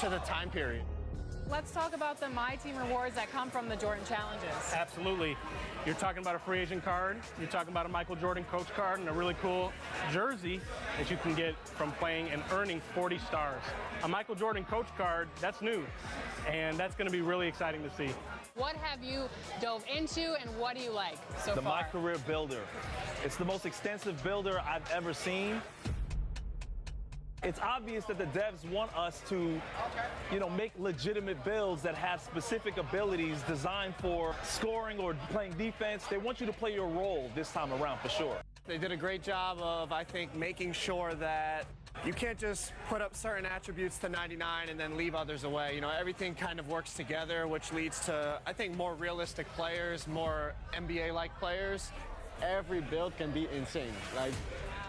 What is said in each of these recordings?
to the time period. Let's talk about the My Team rewards that come from the Jordan Challenges. Absolutely. You're talking about a free agent card, you're talking about a Michael Jordan coach card, and a really cool jersey that you can get from playing and earning 40 stars. A Michael Jordan coach card, that's new, and that's going to be really exciting to see. What have you dove into, and what do you like so far? My Career Builder. It's the most extensive builder I've ever seen. It's obvious that the devs want us to, make legitimate builds that have specific abilities designed for scoring or playing defense. They want you to play your role this time around for sure. They did a great job of, I think, making sure that you can't just put up certain attributes to 99 and then leave others away. Everything kind of works together, which leads to, I think, more realistic players, more NBA-like players. Every build can be insane.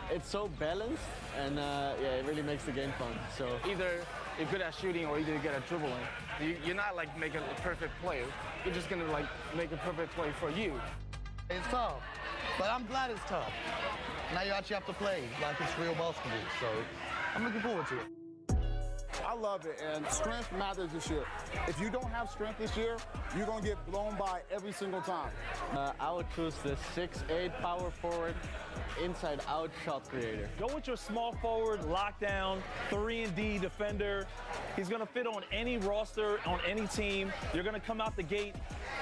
It's so balanced, and it really makes the game fun. So either you're good at shooting or either you're good at dribbling. You're not making a perfect play. You're just gonna make a perfect play for you. It's tough, but I'm glad it's tough. Now you actually have to play like it's real basketball, so I'm looking forward to it. I love it, and strength matters this year. If you don't have strength this year, you're gonna get blown by every single time. I would choose the 6'8" power forward, inside-out shot creator. Go with your small forward, lockdown, 3-and-D defender. He's going to fit on any roster, on any team. You're going to come out the gate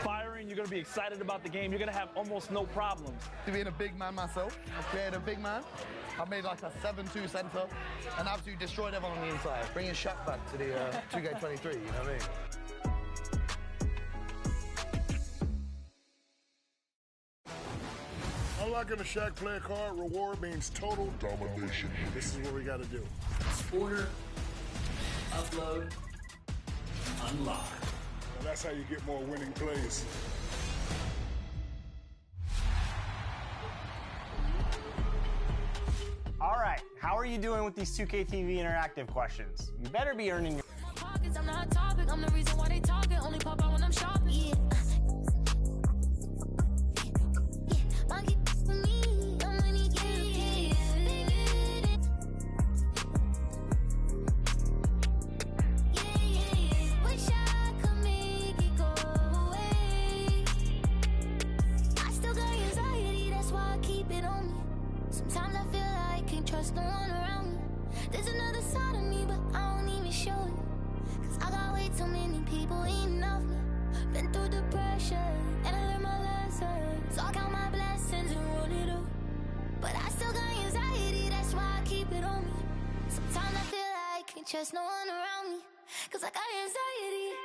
firing. You're going to be excited about the game. You're going to have almost no problems. Being a big man myself, I played a big man. I made a 7'2" center and absolutely destroyed everyone on the inside. Bringing Shaq back to the 2K23, you know what I mean? Unlocking a Shaq player card reward means total domination. This is what we got to do. Order, upload, unlock. Well, that's how you get more winning plays. All right, how are you doing with these 2K TV interactive questions? You better be earning your... I'm not a topic, I'm the reason why they talking. Only pop out when I'm shopping. Yeah. Trust no one around me, 'cause I got anxiety.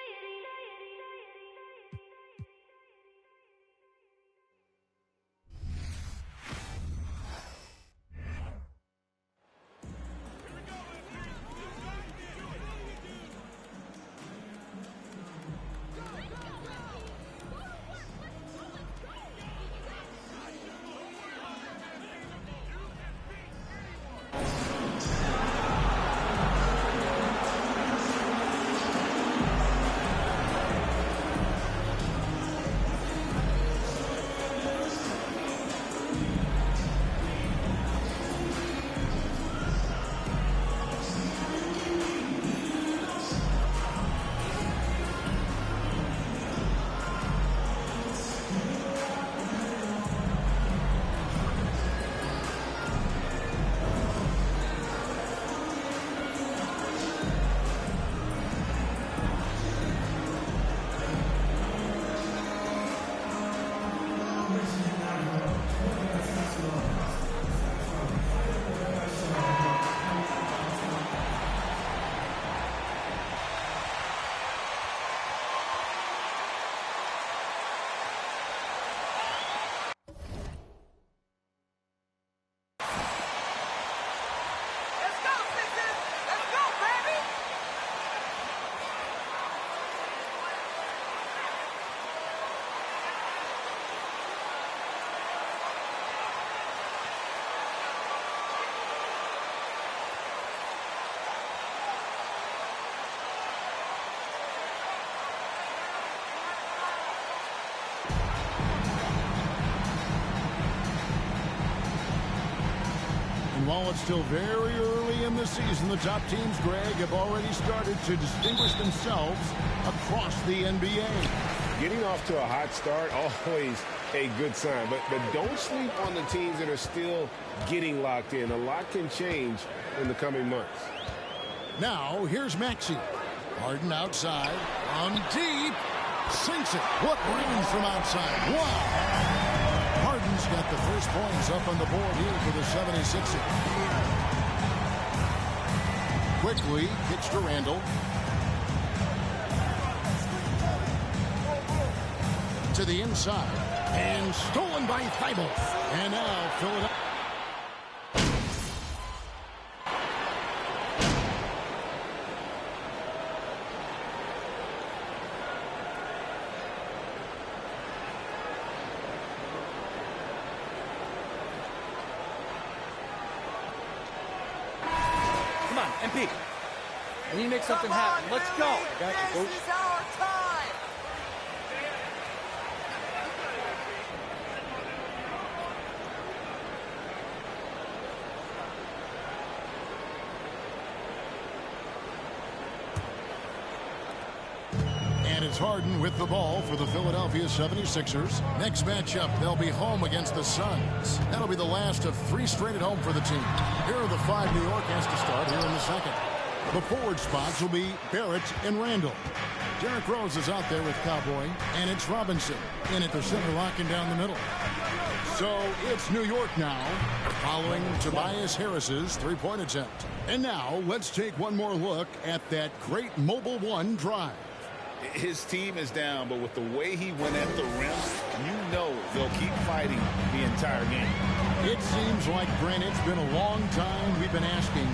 While it's still very early in the season, the top teams, Greg, have already started to distinguish themselves across the NBA. Getting off to a hot start, always a good sign. But don't sleep on the teams that are still getting locked in. A lot can change in the coming months. Now, here's Maxey. Harden outside, on deep, sinks it. What range from outside. Wow. Harden's got the first points up on the board here for the 76ers. Quickly, kicks to Randall. To the inside, and stolen by Thibault. And now, Philadelphia. Come on, MP. We need to make something happen. Let's go. I got you, coach. This is our time. And it's Harden with the ball for the Philadelphia 76ers. Next matchup, they'll be home against the Suns. That'll be the last of 3 straight at home for the team. Here are the 5 New York has to start here in the second. The forward spots will be Barrett and Randall. Derrick Rose is out there with Cowboy, and it's Robinson in at the center, locking down the middle. So it's New York now, following Tobias Harris's 3-point attempt. And now let's take one more look at that great Mobile One drive. His team is down, but with the way he went at the rim, you know they'll keep fighting the entire game. It seems like, Brent, it's been a long time we've been asking,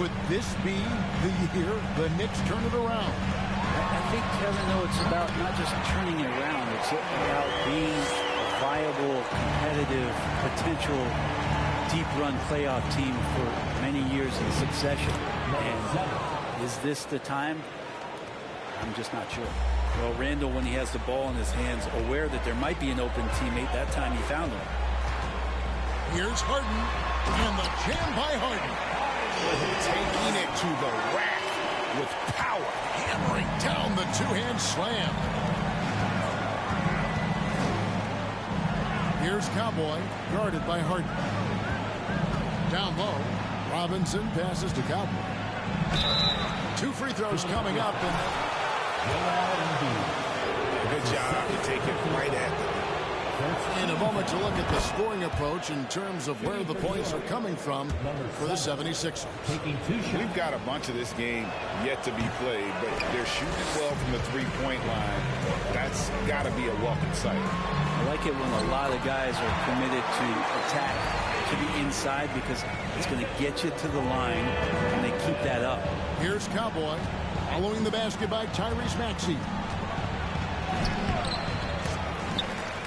would this be the year the Knicks turn it around? I think, Kevin, though, it's about not just turning it around. It's about being a viable, competitive, potential deep-run playoff team for many years in succession. And is this the time? I'm just not sure. Well, Randall, when he has the ball in his hands, aware that there might be an open teammate, that time he found him. Here's Harden, and the jam by Harden. Taking it to the rack with power. Hammering down the two-hand slam. Here's Cowboy, guarded by Harden. Down low, Robinson passes to Cowboy. 2 free throws coming up, and good job to take it right at them. In a moment to look at the scoring approach in terms of where the points are coming from for the 76ers. We've got a bunch of this game yet to be played, but they're shooting well from the three-point line. That's got to be a welcome sight. I like it when a lot of guys are committed to attack to the inside because it's going to get you to the line, and they keep that up. Here's Cowboy. Following the basket by Tyrese Maxey.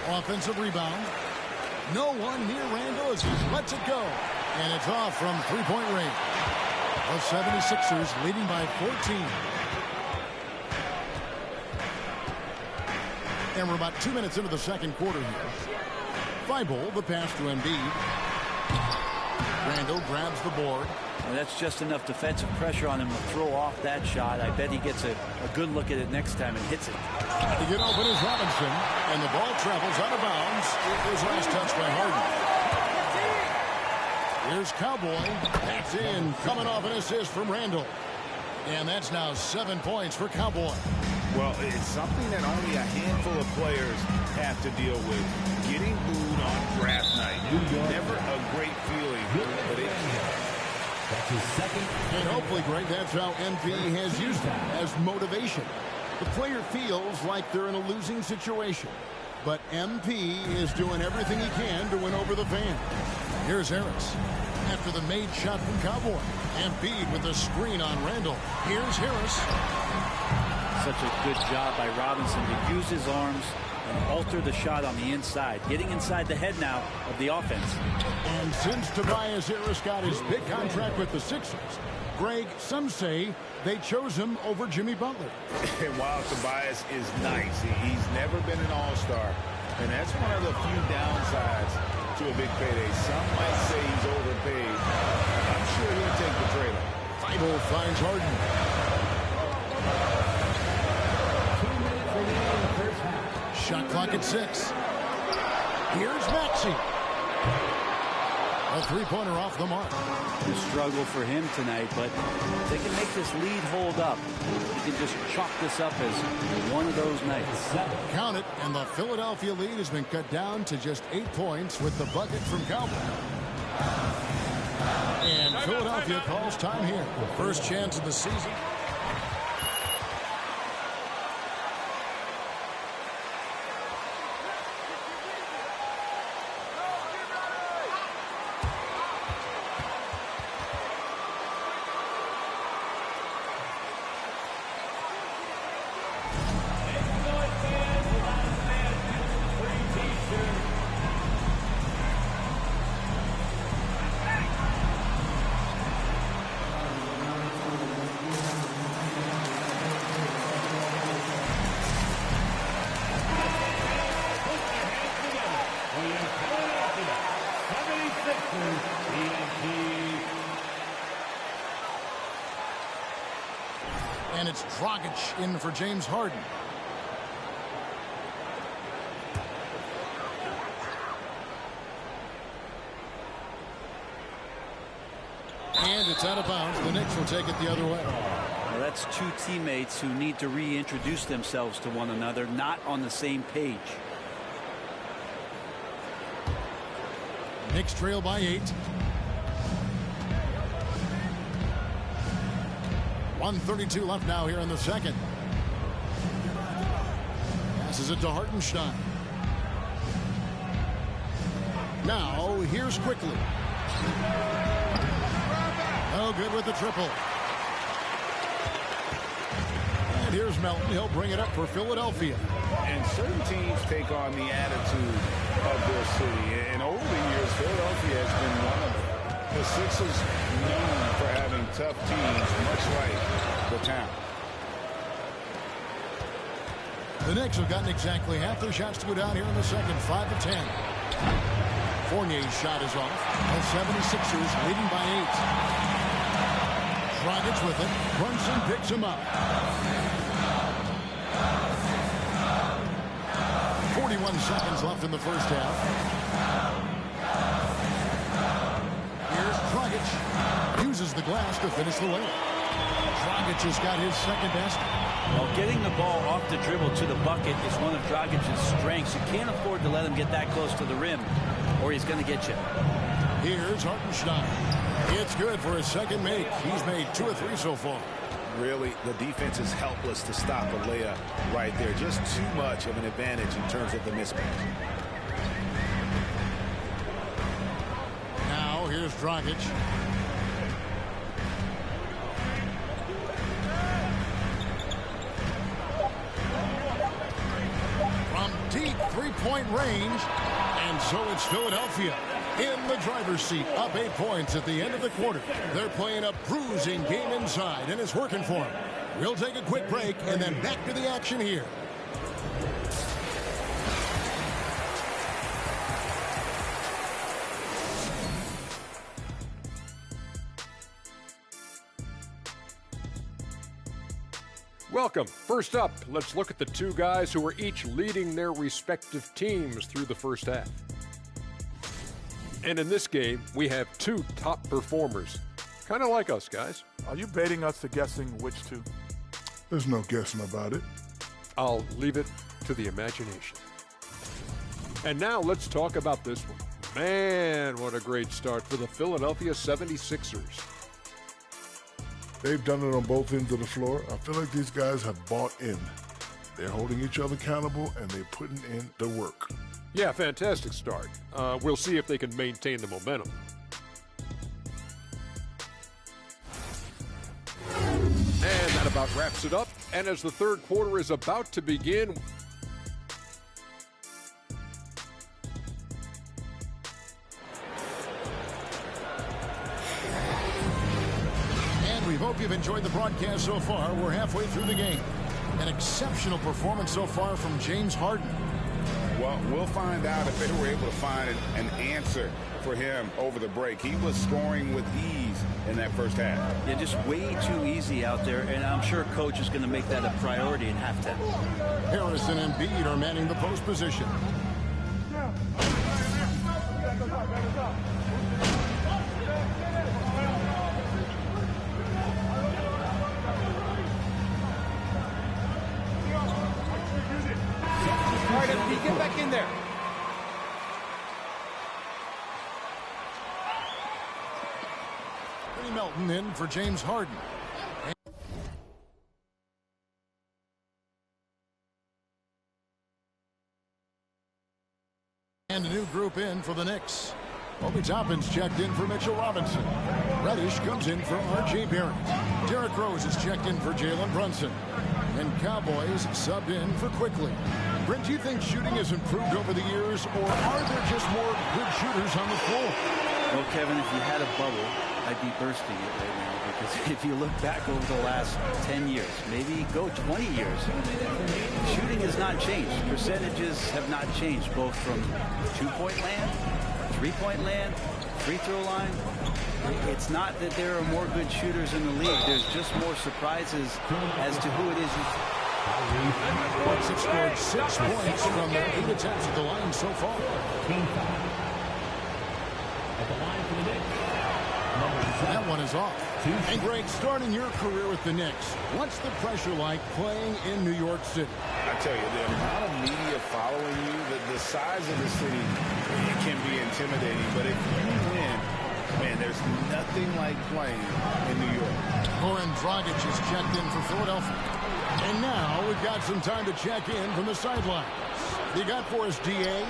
Offensive rebound. No one near Randall as he lets it go. And it's off from three-point range. The 76ers leading by 14. And we're about 2 minutes into the second quarter here. Thibault, the pass to Embiid. Randall grabs the board. Well, that's just enough defensive pressure on him to throw off that shot. I bet he gets a good look at it next time and hits it. To get open is Robinson, and the ball travels out of bounds. It was last touched by Harden. Here's Cowboy. That's in, coming off an assist from Randall. And that's now 7 points for Cowboy. Well, it's something that only a handful of players have to deal with. Getting booed on draft night. Never a great feeling, but it can. That's his second. And hopefully, Greg, that's how MP has used it as motivation. The player feels like they're in a losing situation. But MP is doing everything he can to win over the fans. Here's Harris. After the made shot from Cowboy. Embiid with a screen on Randall. Here's Harris. Such a good job by Robinson to use his arms and alter the shot on the inside. Getting inside the head now of the offense. And since Tobias Harris got his big contract with the Sixers, Greg, some say they chose him over Jimmy Butler. And while Tobias is nice, he's never been an all-star. And that's one of the few downsides to a big payday. Some might say he's overpaid. I'm sure he'll take the trade. Feibel finds Harden. 2 minutes remaining in the first half. Shot clock at 6. Here's Maxey. A three-pointer off the mark. A struggle for him tonight, but if they can make this lead hold up, you can just chalk this up as one of those nights. Count it, and the Philadelphia lead has been cut down to just 8 points with the bucket from Cowboy. And Philadelphia calls time here. First chance of the season. And it's Dragic in for James Harden. And it's out of bounds. The Knicks will take it the other way. Well, that's two teammates who need to reintroduce themselves to one another, not on the same page. Knicks trail by 8. 1:32 left now here in the second. Passes it to Hartenstein. Now here's Quickly. Oh, good with the triple. And here's Melton. He'll bring it up for Philadelphia. And certain teams take on the attitude of their city. And over the years, Philadelphia has been one of them. The Sixers known for having tough teams, much like the town. The Knicks have gotten exactly half their shots to go down here in the second, 5 of 10. Fournier's shot is off. The 76ers leading by 8. Dragic with it. Brunson picks him up. 41 seconds left in the first half. Here's Dragic. Uses the glass to finish the layup. Dragic has got his second best. Well, getting the ball off the dribble to the bucket is one of Dragic's strengths. You can't afford to let him get that close to the rim, or he's going to get you. Here's Hartenstein. It's good for his second make. He's made 2 or 3 so far. Really, the defense is helpless to stop a layup right there. Just too much of an advantage in terms of the mismatch. Now here's Dragic. From deep three-point range, and so it's Philadelphia in the driver's seat, up 8 points at the end of the quarter. They're playing a bruising game inside, and it's working for them. We'll take a quick break and then back to the action here. Welcome. First up, let's look at the two guys who are each leading their respective teams through the first half. And in this game, we have 2 top performers. Kind of like us, guys. Are you baiting us to guessing which 2? There's no guessing about it. I'll leave it to the imagination. And now let's talk about this one. Man, what a great start for the Philadelphia 76ers. They've done it on both ends of the floor. I feel like these guys have bought in. They're holding each other accountable, and they're putting in the work. Yeah, fantastic start. We'll see if they can maintain the momentum. And that about wraps it up. And as the third quarter is about to begin, and we hope you've enjoyed the broadcast so far. We're halfway through the game. An exceptional performance so far from James Harden. Well, we'll find out if they were able to find an answer for him over the break. He was scoring with ease in that first half. Yeah, just way too easy out there, and I'm sure coach is going to make that a priority in halftime. Harris and Embiid are manning the post position. All right, Embiid, get back in there. Melton in for James Harden. And a new group in for the Knicks. Obi Toppin's checked in for Mitchell Robinson. Reddish comes in for R.J. Barrett. Derrick Rose is checked in for Jalen Brunson. And Cowboys subbed in for Quickly. Brent, do you think shooting has improved over the years, or are there just more good shooters on the floor? Well, Kevin, if you had a bubble, I'd be bursting it right now, because if you look back over the last 10 years, maybe go 20 years, shooting has not changed. Percentages have not changed, both from two-point land, three-point land, free throw line. It's not that there are more good shooters in the league. There's just more surprises as to who it is. Bucks have scored 6 points from their 8 attempts at the line so far. At the line for the Knicks. That one is off. And Greg, starting your career with the Knicks, what's the pressure like playing in New York City? I tell you, the amount of media following you, the size of the city, it can be intimidating. But if you win, man, there's nothing like playing in New York. Goran Dragic is checked in for Philadelphia. And now we've got some time to check in from the sidelines. You got for us, D.A.?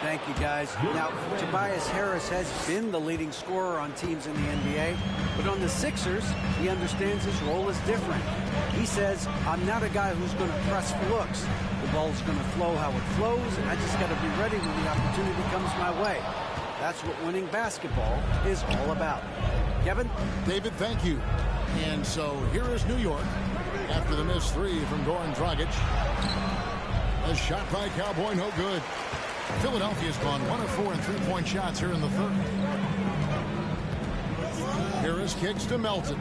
Thank you, guys. Now, Tobias Harris has been the leading scorer on teams in the NBA, but on the Sixers, he understands his role is different. He says, I'm not a guy who's going to press for looks. The ball's going to flow how it flows, and I just got to be ready when the opportunity comes my way. That's what winning basketball is all about. Kevin? David, thank you. And so here is New York after the missed three from Goran Dragic. A shot by Cowboy, no good. Philadelphia's gone 1 of 4 in three-point shots here in the third. Harris kicks to Melton.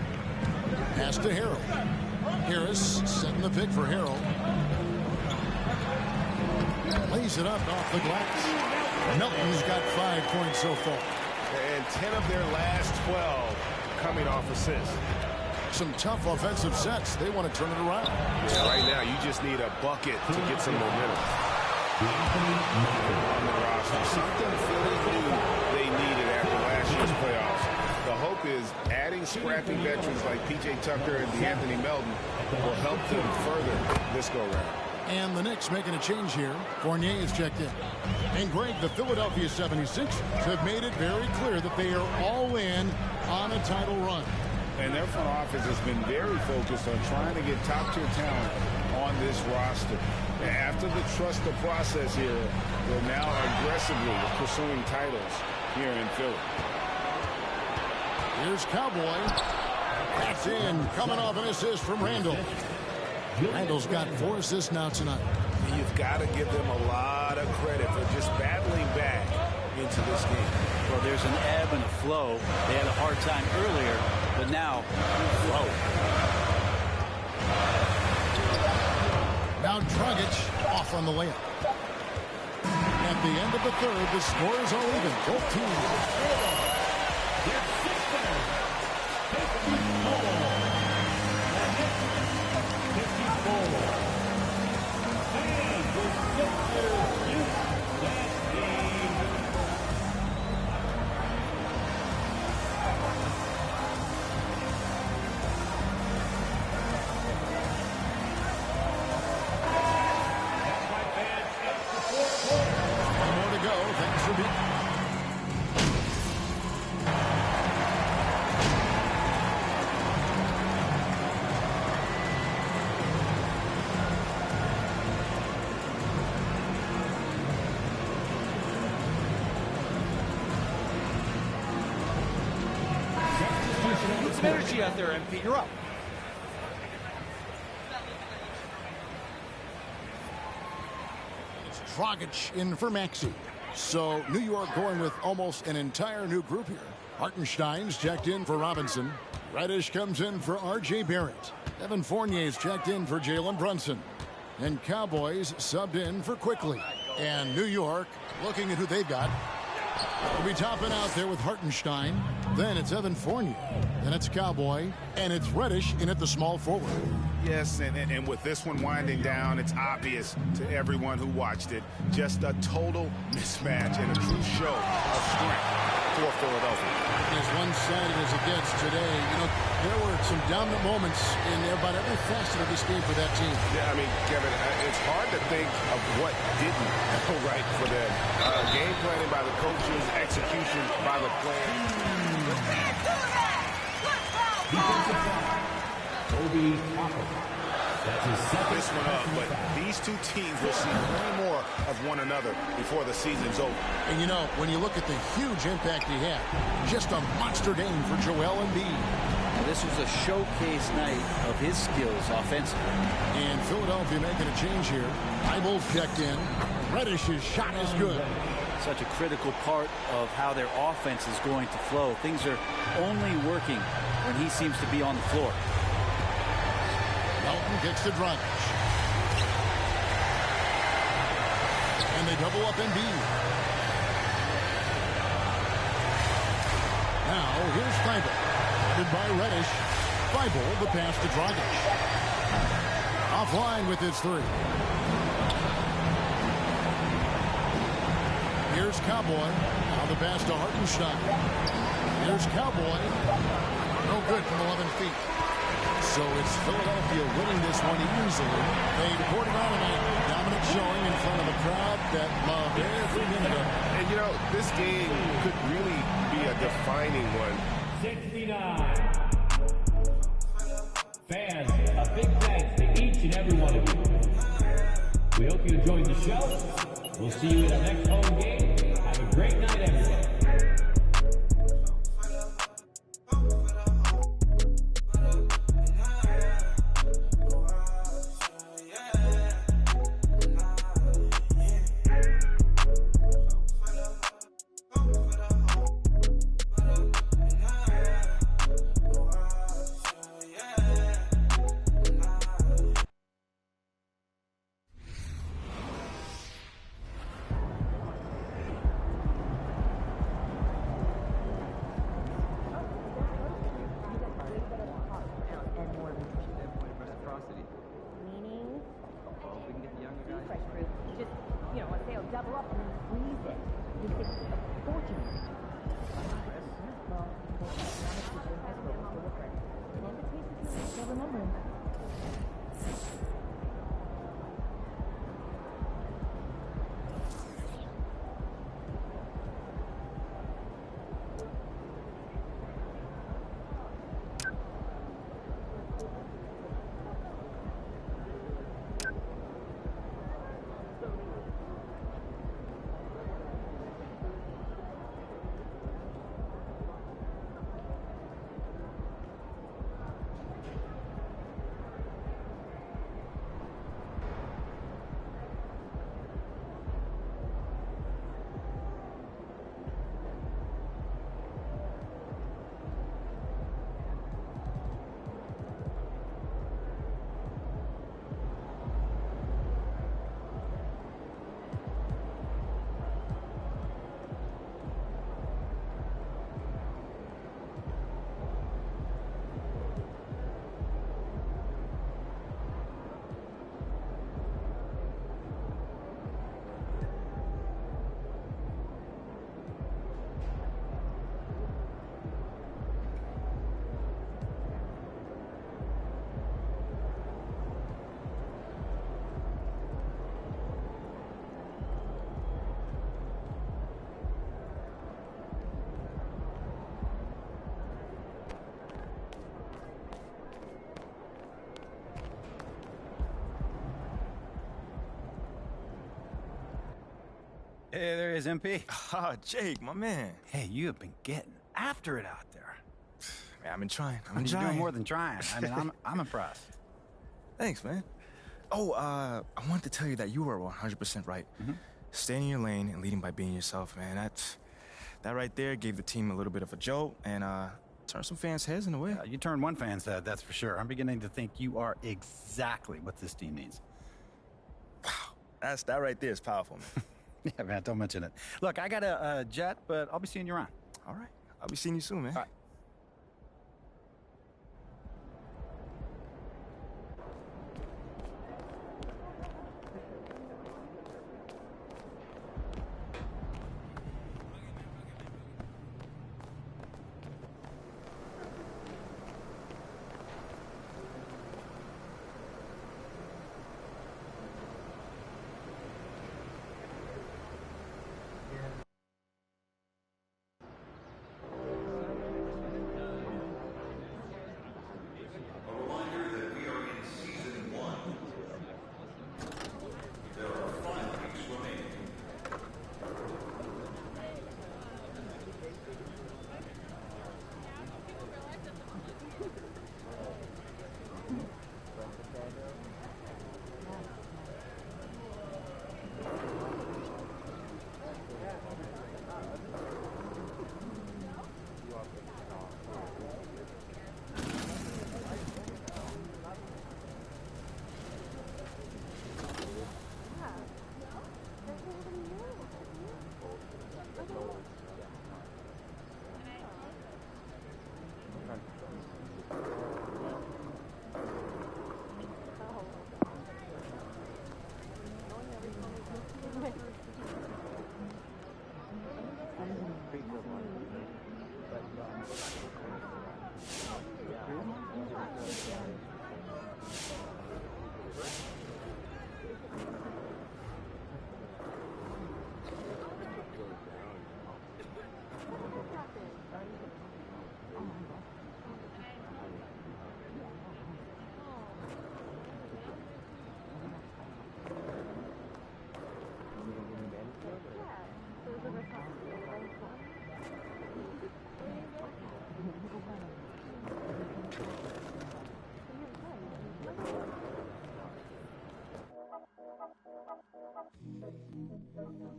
Pass to Harrell. Harris setting the pick for Harrell. Lays it up off the glass. Melton's got 5 points so far. And 10 of their last 12 coming off assists. Some tough offensive sets. They want to turn it around. Yeah, right now, you just need a bucket to get some momentum. On the roster, something Philly knew they needed after last year's playoffs. The hope is adding scrappy veterans like P.J. Tucker and D'Anthony Melton will help them further this go-round. And the Knicks making a change here. Fournier is checked in. And Greg, the Philadelphia 76ers have made it very clear that they are all in on a title run. And their front office has been very focused on trying to get top-tier talent on this roster. And after the trust the process here, they're now aggressively pursuing titles here in Philly. Here's Cowboy. That's in, coming off an assist from Randall. Randall's got 4 assists now tonight. And you've got to give them a lot of credit for just battling back into this game. Well, there's an ebb and a flow. They had a hard time earlier, but now flow. Now Dragic off on the layup. At the end of the third, the score is all even. Both teams. Some energy out there, MP. You're up. It's Dragic in for Maxey. So New York going with almost an entire new group here. Hartenstein's checked in for Robinson. Reddish comes in for R.J. Barrett. Evan Fournier's checked in for Jalen Brunson. And Cowboys subbed in for Quickly. And New York looking at who they've got. We'll be topping out there with Hartenstein. Then it's Evan Fournier. Then it's Cowboy. And it's Reddish in at the small forward. Yes, and with this one winding down, it's obvious to everyone who watched it. Just a total mismatch and a true show of strength for Philadelphia. As one-sided as it gets today, you know, there were some dominant moments in about every facet of this game for that team. Yeah, I mean, Kevin, it's hard to think of what didn't go right for them. Game planning by the coaches, execution by the players. This one up, but these two teams will see way more of one another before the season's over. And you know, when you look at the huge impact he had, just a monster game for Joel Embiid. Well, this was a showcase night of his skills offensively. And Philadelphia making a change here. Eibel checked in. Reddish's shot is good. Such a critical part of how their offense is going to flow. Things are only working when he seems to be on the floor. Melton kicks to Dragic. And they double up Embiid. Now, here's Eibel. Headed by Reddish. Eibel, the pass to Dragic. Offline with his three. Here's Cowboy. Now the pass to Hartenstein. Here's Cowboy. No good from 11 feet. So it's Philadelphia winning this one easily. They reported on a dominant showing in front of a crowd that loved every minute of it. And you know, this game could really be a defining one. 69. Fans, a big thanks to each and every one of you. We hope you enjoyed the show. We'll see you in our next home game. Have a great night, everyone. Hey, there is MP. Ah, Jake, my man. Hey, you have been getting after it out there. Man, I've been trying. You're doing more than trying. I mean, I'm impressed. Thanks, man. Oh, I wanted to tell you that you were 100% right. staying in your lane and leading by being yourself, man. That right there gave the team a little bit of a jolt and turned some fans' heads in a way. You turned one fan's head, that's for sure. I'm beginning to think you are exactly what this team needs. Wow, that right there is powerful, man. Yeah, man, don't mention it. Look, I got a jet, but I'll be seeing you around. All right. I'll be seeing you soon, man. All right.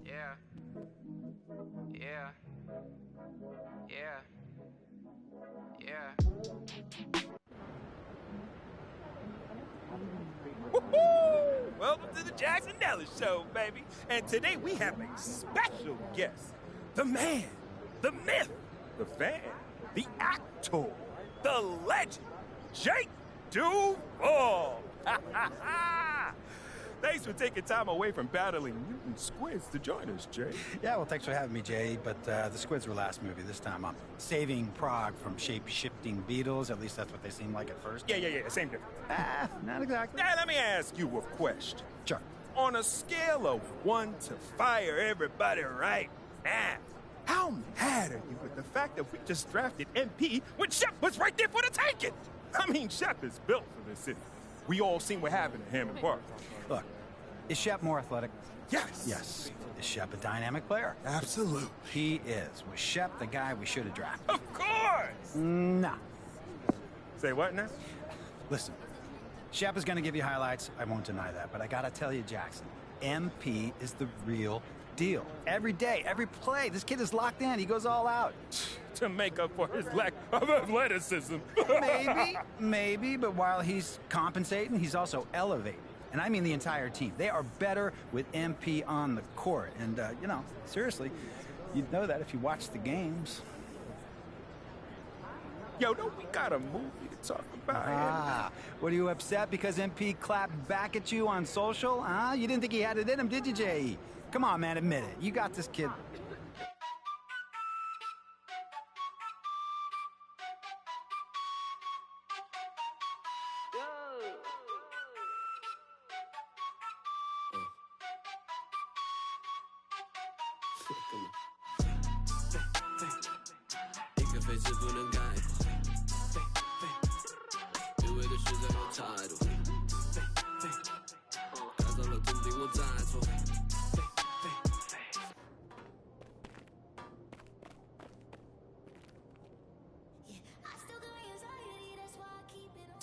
Yeah. Yeah. Yeah. Yeah. Woo-hoo! Welcome to the Jackson Dallas Show, baby. And today we have a special guest. The man, the myth, the fan, the actor, the legend, Jake Duval. Thanks for taking time away from battling mutant squids to join us, Jay. Yeah, well, thanks for having me, Jay. But the squids were last movie. This time I'm saving Prague from shape-shifting beetles. At least that's what they seem like at first. Yeah, same difference. Not exactly. Now, let me ask you a question. Sure. On a scale of 1 to fire everybody right now, how mad are you with the fact that we just drafted MP when Shep was right there for the taking? I mean, Shep is built for this city. We all seen what happened to Hammond Park. Look, is Shep more athletic? Yes. Yes. Is Shep a dynamic player? Absolutely. He is. Was Shep the guy we should have drafted? Of course! No. Say what now? Listen, Shep is going to give you highlights. I won't deny that. But I got to tell you, Jackson, MP is the real deal. Every day, every play, this kid is locked in. He goes all out. To make up for his lack of athleticism. Maybe, but while he's compensating, he's also elevating. And I mean the entire team. They are better with MP on the court. And, seriously, you'd know that if you watch the games. Yo, don't we got a movie to talk about? What, are you upset because MP clapped back at you on social? You didn't think he had it in him, did you, J.E.? Come on, man, admit it. You got this kid.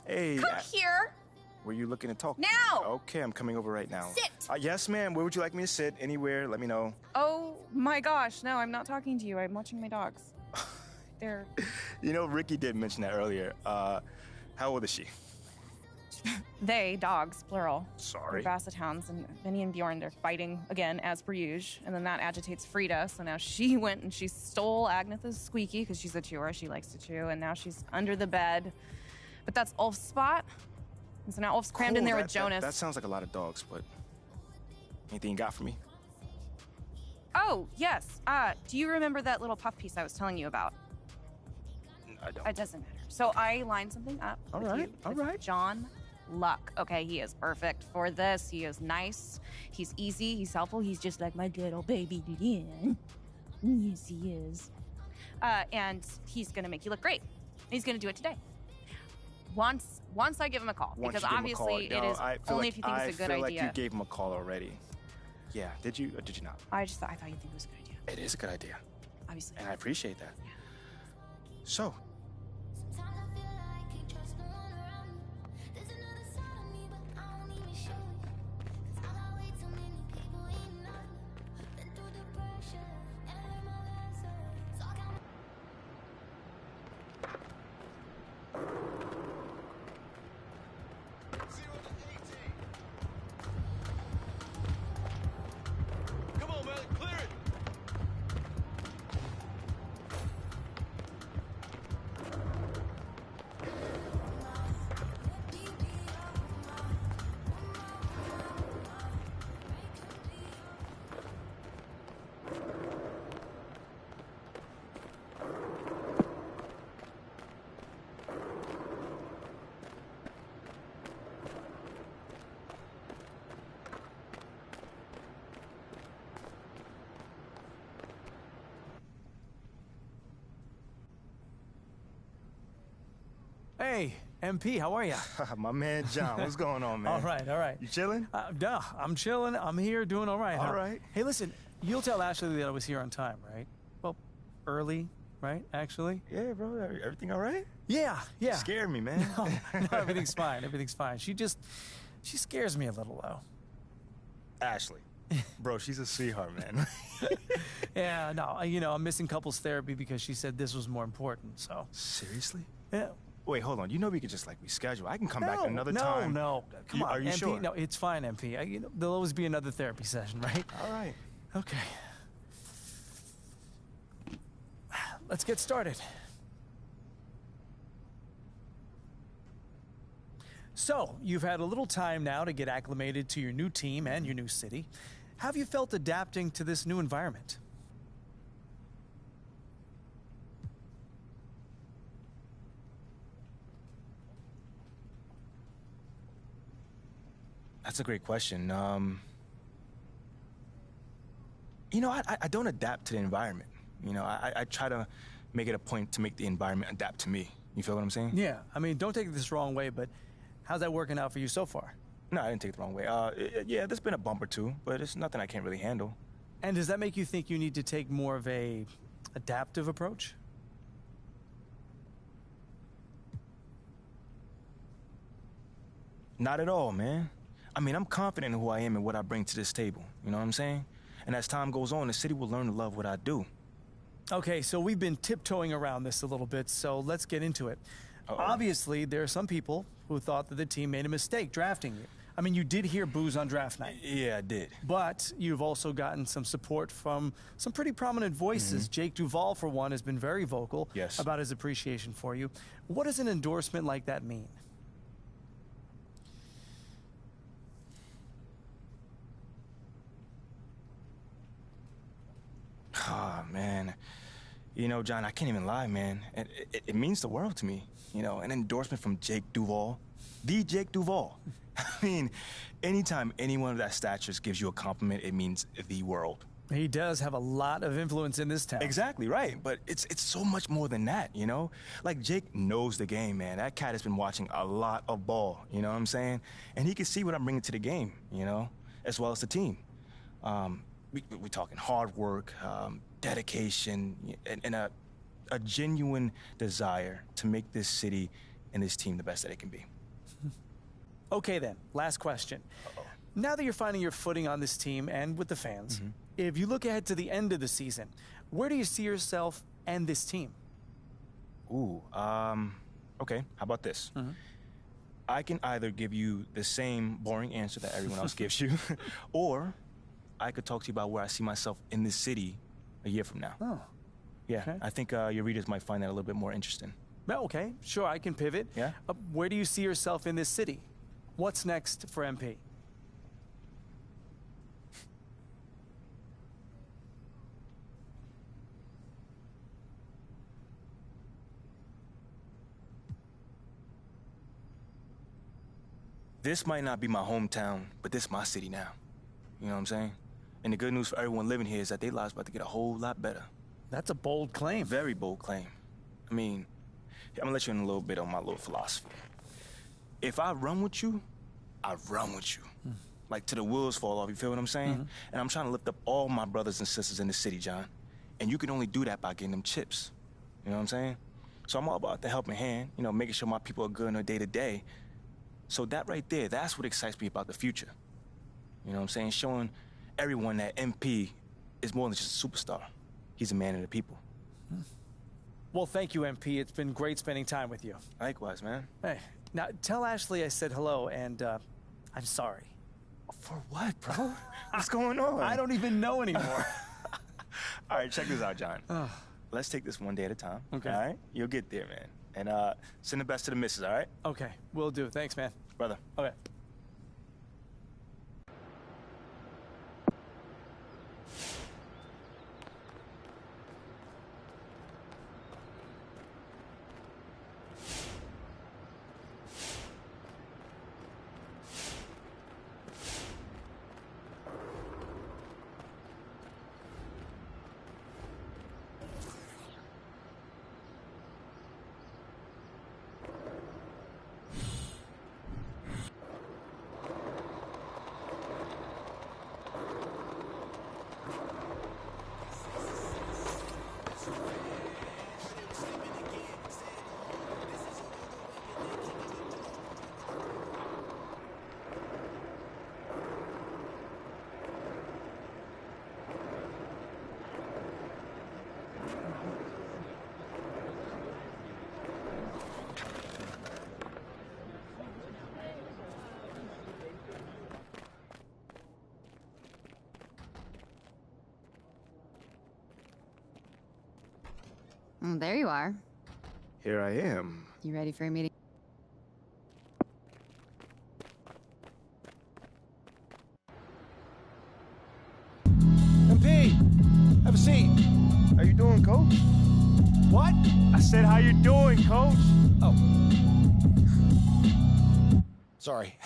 Hey. Come here. Were you looking to talk? Now! Okay, I'm coming over right now. Sit! Yes, ma'am. Where would you like me to sit? Anywhere, let me know. Oh my gosh, no, I'm not talking to you. I'm watching my dogs. They're... You know, Ricky did mention that earlier. How old is she? They, dogs, plural. Sorry. They're Basset Hounds, and Vinny and Bjorn, they're fighting again, as per usual. And then that agitates Frida, so now she went and she stole Agnetha's squeaky, because she's a chewer, she likes to chew, and now she's under the bed. But that's Ulf's spot. And so now Ulf's crammed in there with Jonas. That sounds like a lot of dogs, but anything you got for me? Oh, yes. Do you remember that little puff piece I was telling you about? I don't. It doesn't matter. So I lined something up with John Luck. Okay, he is perfect for this. He is nice. He's easy. He's helpful. He's just like my little baby Lynn. Yes, he is. And he's going to make you look great. He's going to do it today. Once I give him a call, because obviously it is only if you think it's a good idea. I feel like you gave him a call already. Yeah, did you or did you not? I thought you'd think it was a good idea. It is a good idea. Obviously. And I appreciate that. Yeah. So. Hey, MP, how are you? My man John, what's going on, man? All right. You chilling? Duh, I'm chilling. I'm here doing all right. All right. Hey, listen, you'll tell Ashley that I was here on time, right? Well, early, right, actually? Yeah, bro. Everything all right? Yeah. You scared me, man. No, everything's fine. Everything's fine. She scares me a little, though. Ashley. Bro, she's a sweetheart, man. Yeah, no, I'm missing couples therapy because she said this was more important, so. Seriously? Yeah. Wait, hold on. You know we could just, reschedule. I can come back another time. No. Come on, Are you MP, sure? No, it's fine, MP. There'll always be another therapy session, right? All right. Okay. Let's get started. So, you've had a little time now to get acclimated to your new team and your new city. How have you felt adapting to this new environment? That's a great question. I don't adapt to the environment. I try to make it a point to make the environment adapt to me. You feel what I'm saying? Yeah, don't take this the wrong way, but how's that working out for you so far? No, I didn't take it the wrong way. Yeah, there's been a bump or two, but it's nothing I can't really handle. And does that make you think you need to take more of a adaptive approach? Not at all, man. I'm confident in who I am and what I bring to this table. You know what I'm saying? And as time goes on, the city will learn to love what I do. Okay, so we've been tiptoeing around this a little bit, so let's get into it. Obviously, there are some people who thought that the team made a mistake drafting you. You did hear boos on draft night. Yeah, I did. But you've also gotten some support from some pretty prominent voices. Mm-hmm. Jake Duvall, for one, has been very vocal about his appreciation for you. What does an endorsement like that mean? Oh, man. John, I can't even lie, man. It means the world to me. An endorsement from Jake Duvall. The Jake Duvall. Anytime anyone of that stature gives you a compliment, it means the world. He does have a lot of influence in this town. Exactly, right. But it's so much more than that, Like, Jake knows the game, man. That cat has been watching a lot of ball, you know what I'm saying? And he can see what I'm bringing to the game, as well as the team. We're talking hard work, dedication, and a genuine desire to make this city and this team the best that it can be. Okay then, last question. Now that you're finding your footing on this team and with the fans, if you look ahead to the end of the season, where do you see yourself and this team? Ooh, okay, how about this? I can either give you the same boring answer that everyone else gives you, or I could talk to you about where I see myself in this city a year from now. Oh. Yeah, Okay. I think your readers might find that a little bit more interesting. Well, okay, sure, I can pivot. Yeah? Where do you see yourself in this city? What's next for MP? This might not be my hometown, but this is my city now. You know what I'm saying? And the good news for everyone living here is that their lives about to get a whole lot better. That's a bold claim. Very bold claim. I mean, I'm gonna let you in a little bit on my little philosophy. If I run with you, I run with you. Like till the wheels fall off, you feel what I'm saying? And I'm trying to lift up all my brothers and sisters in the city, John. And you can only do that by getting them chips. You know what I'm saying? So I'm all about the helping hand, you know, making sure my people are good on a day-to-day. So that right there, that's what excites me about the future. You know what I'm saying? Showing everyone that MP is more than just a superstar. He's a man of the people. Well, thank you, MP. It's been great spending time with you. Likewise, man. Hey, now tell Ashley I said hello, and I'm sorry. For what, bro? What's going on? I don't even know anymore. All right, check this out, John. Let's take this one day at a time. Okay. All right? You'll get there, man. And send the best to the missus, all right? Okay, will do. Thanks, man. Brother. Okay. There you are. Here I am. You ready for a meeting? MP, have a seat. How you doing, Coach? What? I said, how you doing, Coach? Oh. Sorry.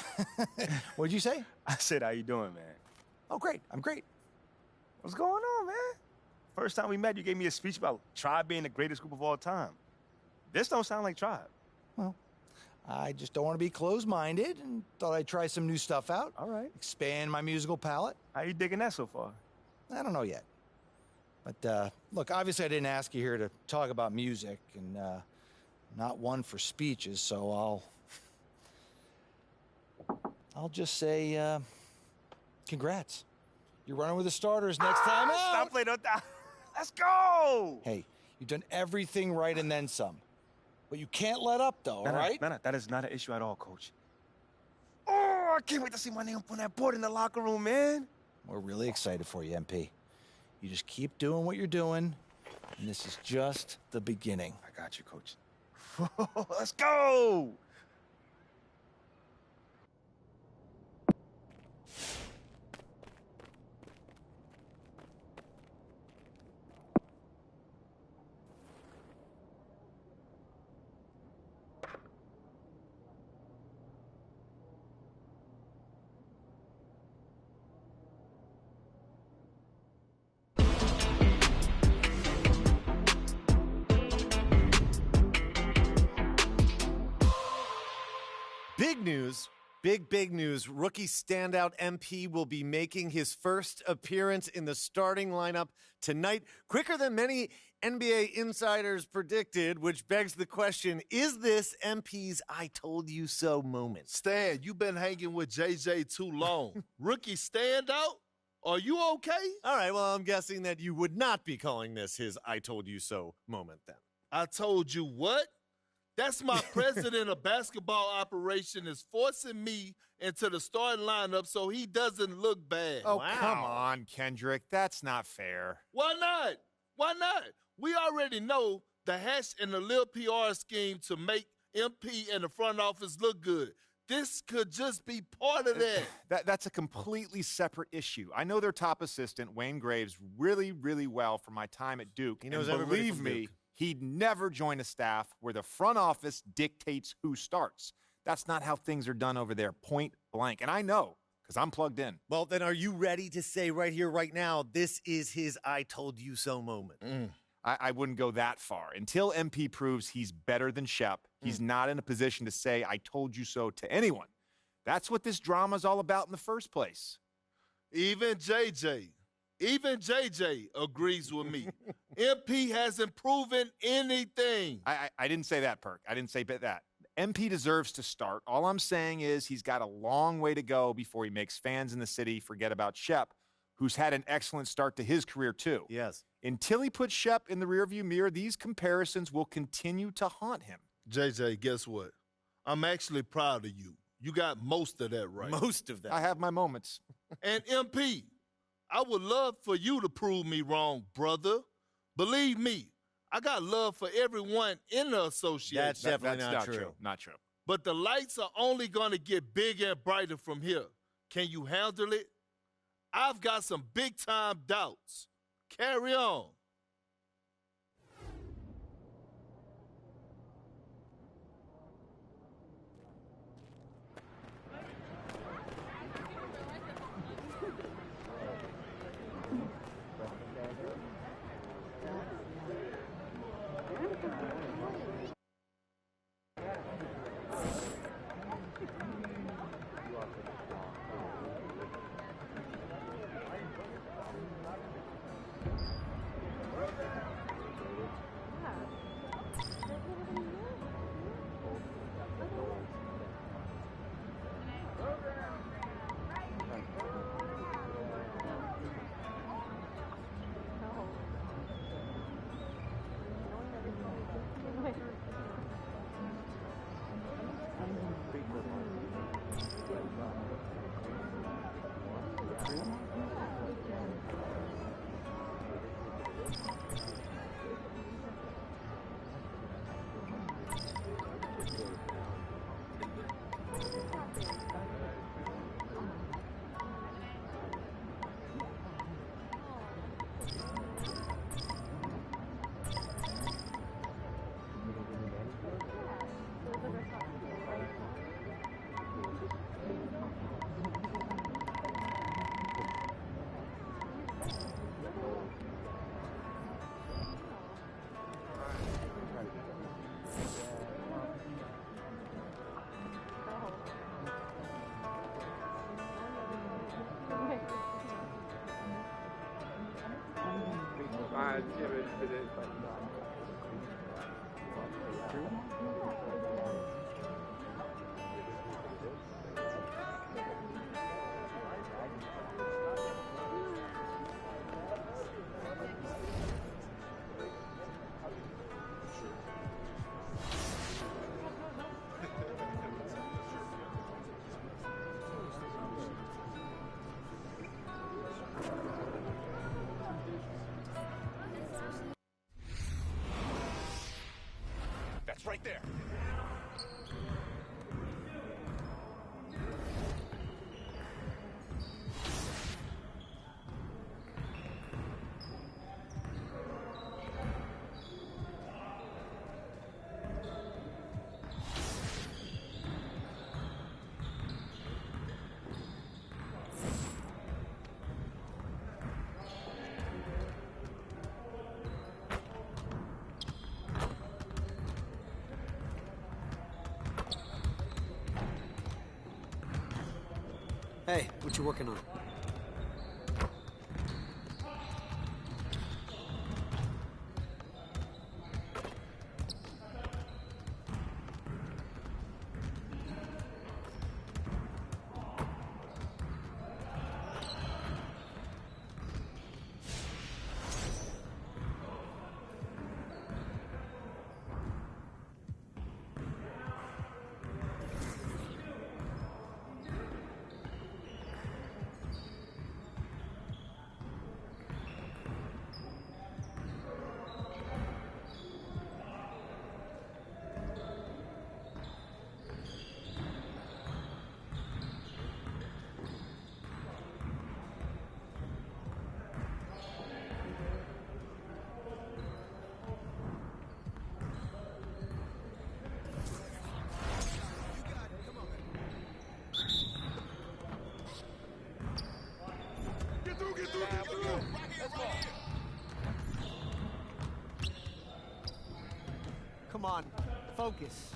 What'd you say? I said, how you doing, man? Oh, great. I'm great. What's going on, man? First time we met, you gave me a speech about Tribe being the greatest group of all time. This don't sound like Tribe. Well, I just don't want to be closed-minded and thought I'd try some new stuff out. All right. Expand my musical palette. How you digging that so far? I don't know yet. But, look, obviously I didn't ask you here to talk about music, and not one for speeches, so I'll just say, congrats. You're running with the starters next time out. Stop playing on that. Let's go! Hey, you've done everything right and then some. But you can't let up, though, all right? No, that is not an issue at all, Coach. Oh, I can't wait to see my name up on that board in the locker room, man. We're really excited for you, MP. You just keep doing what you're doing, and this is just the beginning. I got you, Coach. Let's go! Big news, Big news. Rookie standout MP will be making his first appearance in the starting lineup tonight, quicker than many NBA insiders predicted, which begs the question, is this MP's I told you so moment? Stan, you've been hanging with JJ too long. Rookie standout? Are you okay? All right, well, I'm guessing that you would not be calling this his I told you so moment then. I told you what? That's my president of basketball operation is forcing me into the starting lineup so he doesn't look bad. Oh, wow. Come on, Kendrick. That's not fair. Why not? Why not? We already know the hash and the little PR scheme to make MP and the front office look good. This could just be part of that. That's a completely separate issue. I know their top assistant, Wayne Graves, really well from my time at Duke. He knows and everybody believe from me, Duke. He'd never join a staff where the front office dictates who starts. That's not how things are done over there, point blank. And I know, because I'm plugged in. Well, then are you ready to say right here, right now, this is his I told you so moment? I wouldn't go that far. Until MP proves he's better than Shep, he's not in a position to say, I told you so to anyone. That's what this drama's all about in the first place. Even JJ agrees with me. MP hasn't proven anything. I didn't say that, Perk. I didn't say that. MP deserves to start. All I'm saying is he's got a long way to go before he makes fans in the city forget about Shep, who's had an excellent start to his career too. Yes. Until he puts Shep in the rearview mirror, these comparisons will continue to haunt him. JJ, guess what? I'm actually proud of you. You got most of that right. Most of that. I have my moments. And MP, I would love for you to prove me wrong, brother. Believe me, I got love for everyone in the association. That's definitely not true. Not true. But the lights are only going to get bigger and brighter from here. Can you handle it? I've got some big-time doubts. Carry on. That's right there. Hey, what you working on? Come on, focus.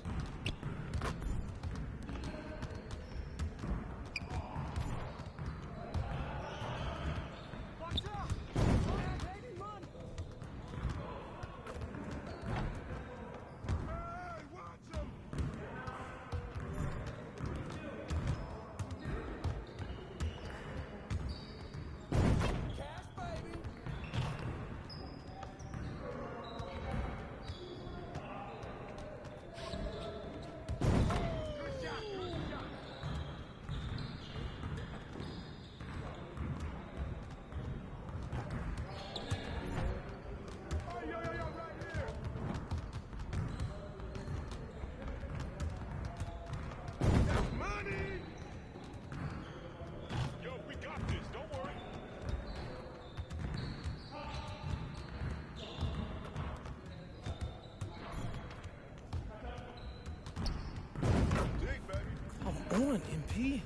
Come on, MP.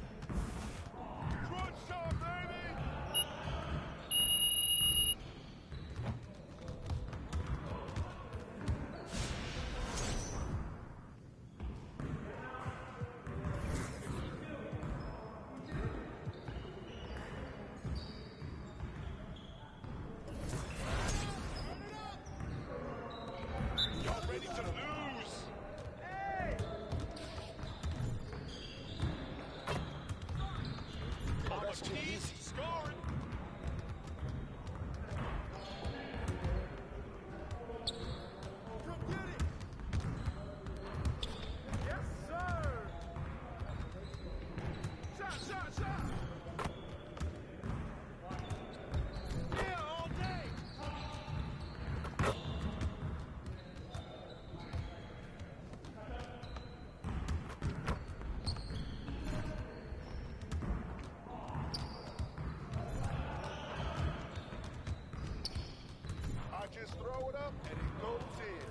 Just throw it up and it goes in.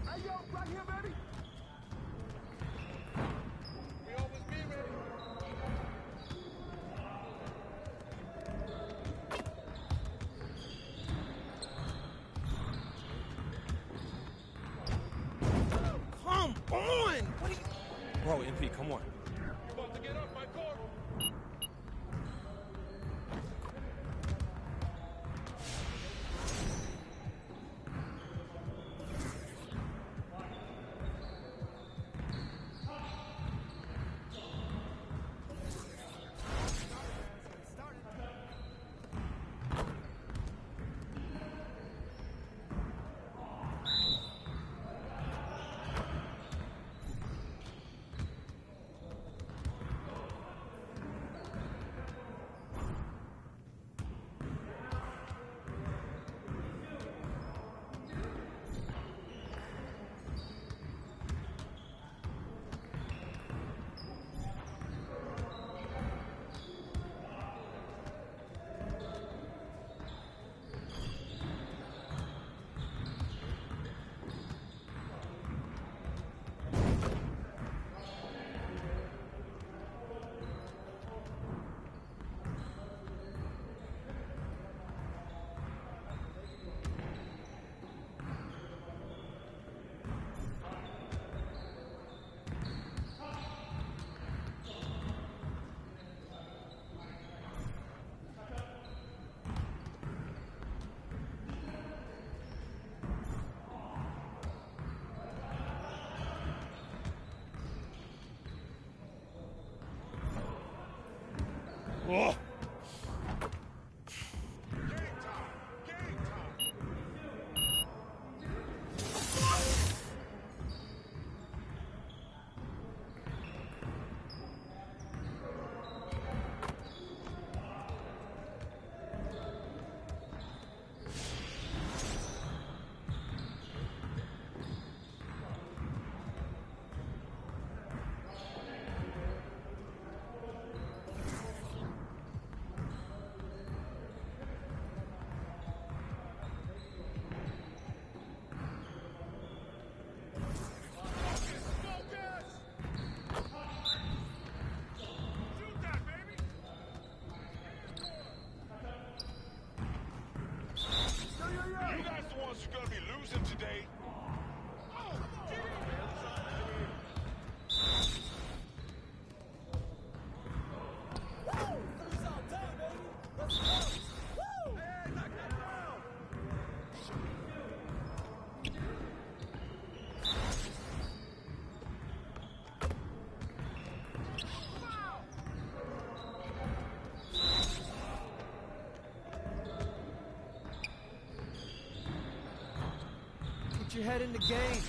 Hey, yo, right here, baby. We almost be ready. Come on! What are you... Bro, MP, come on. You about to get off my court? Oh. Get your head in the game.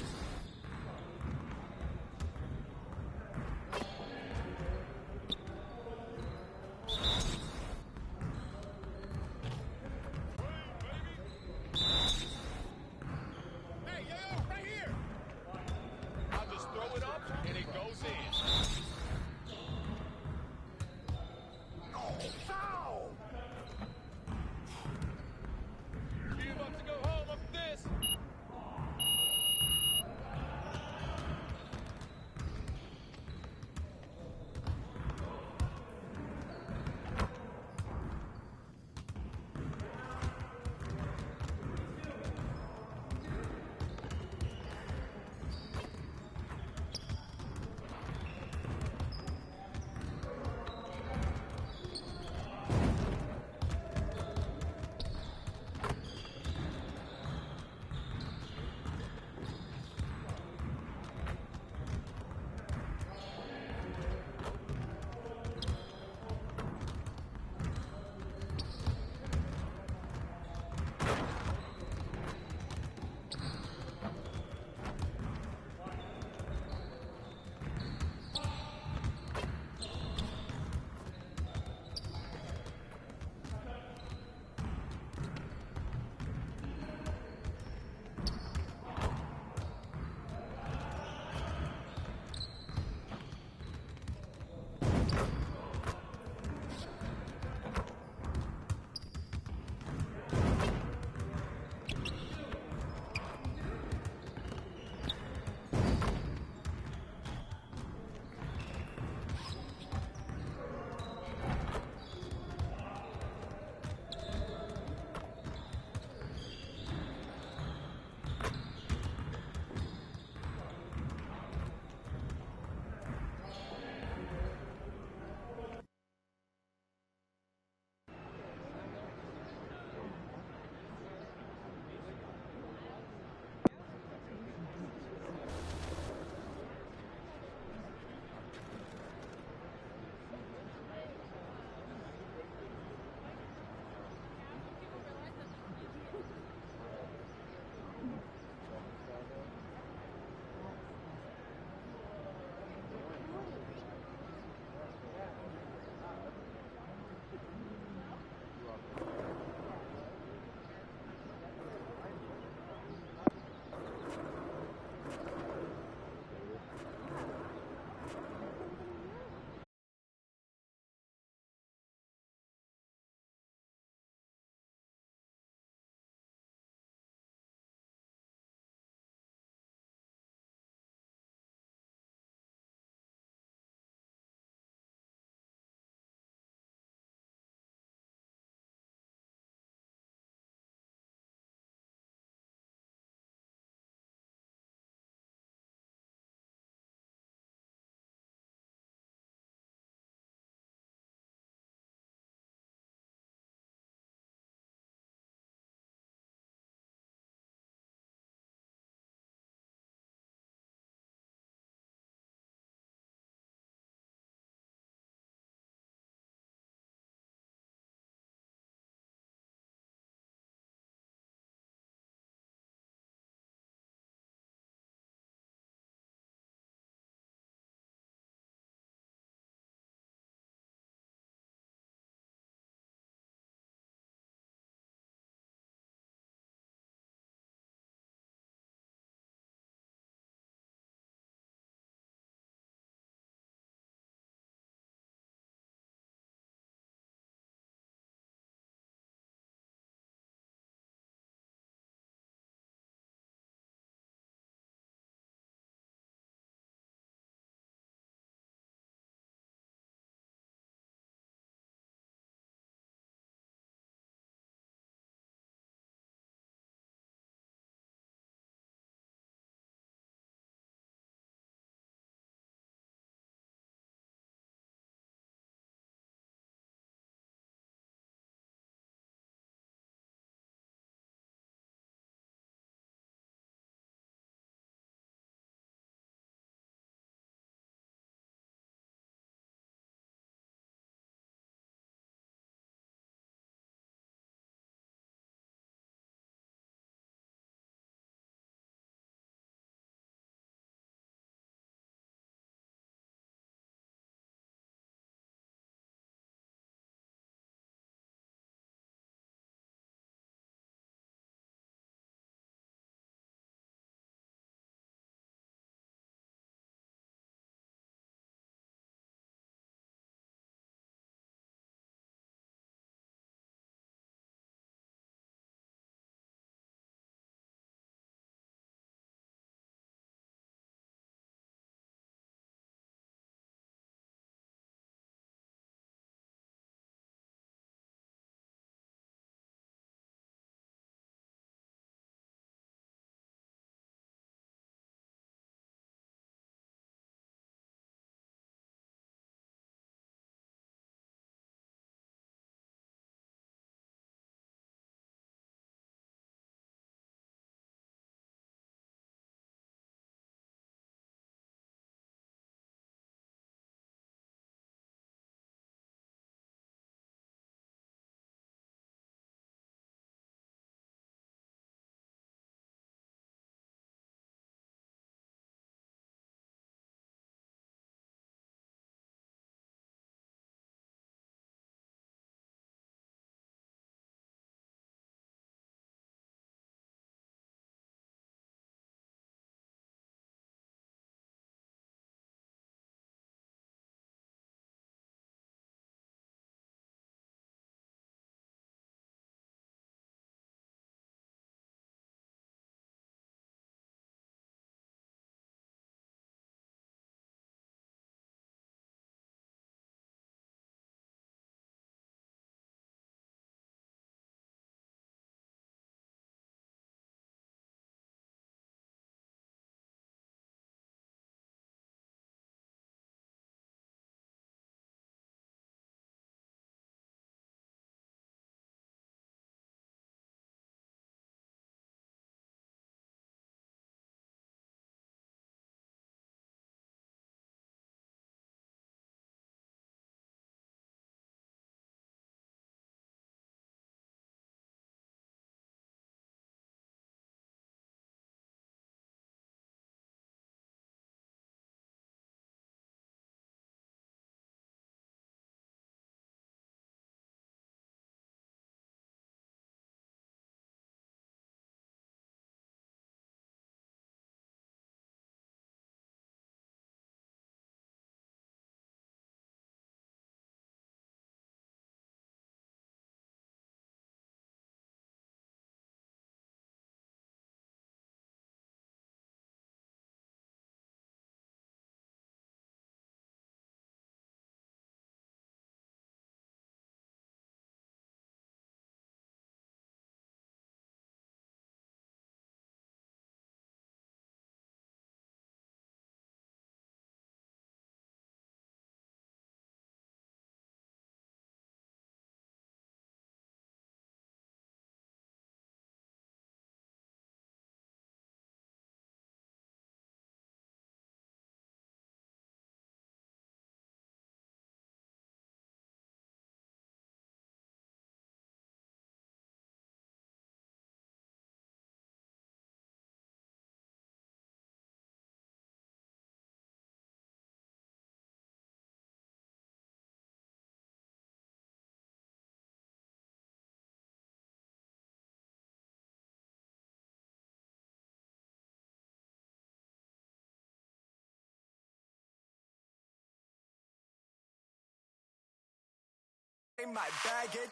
My baggage,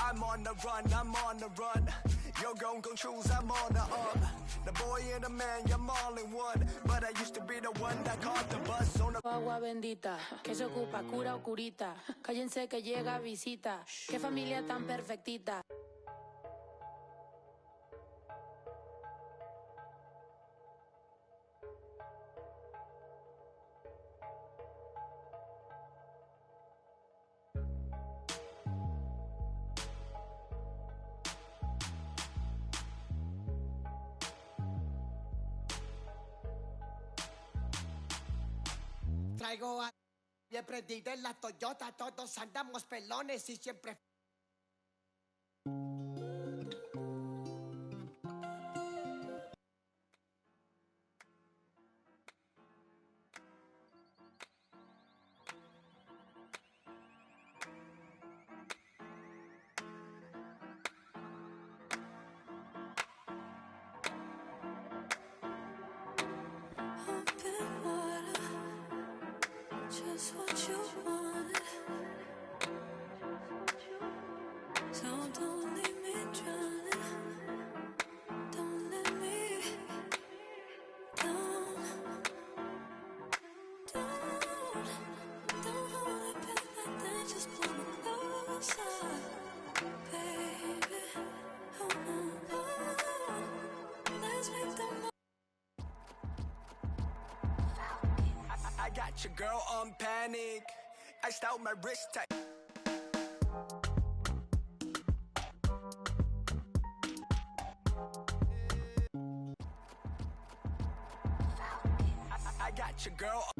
I'm on the run. You're gon' choose, I'm on the up. The boy and the man, you're all in one. But I used to be the one that caught the bus on the... Agua bendita, que se ocupa, cura o curita. Cállense que llega visita. Qué familia tan perfectita. Traigo a... Le prendida en la Toyota, todos andamos pelones y siempre... Just what you want. So don't leave me drowning. Don't let me down. Don't hold it back like that. Just pull me closer, baby. Let's make the most. I got your girl on panic. Iced out my wrist tight. I got your girl.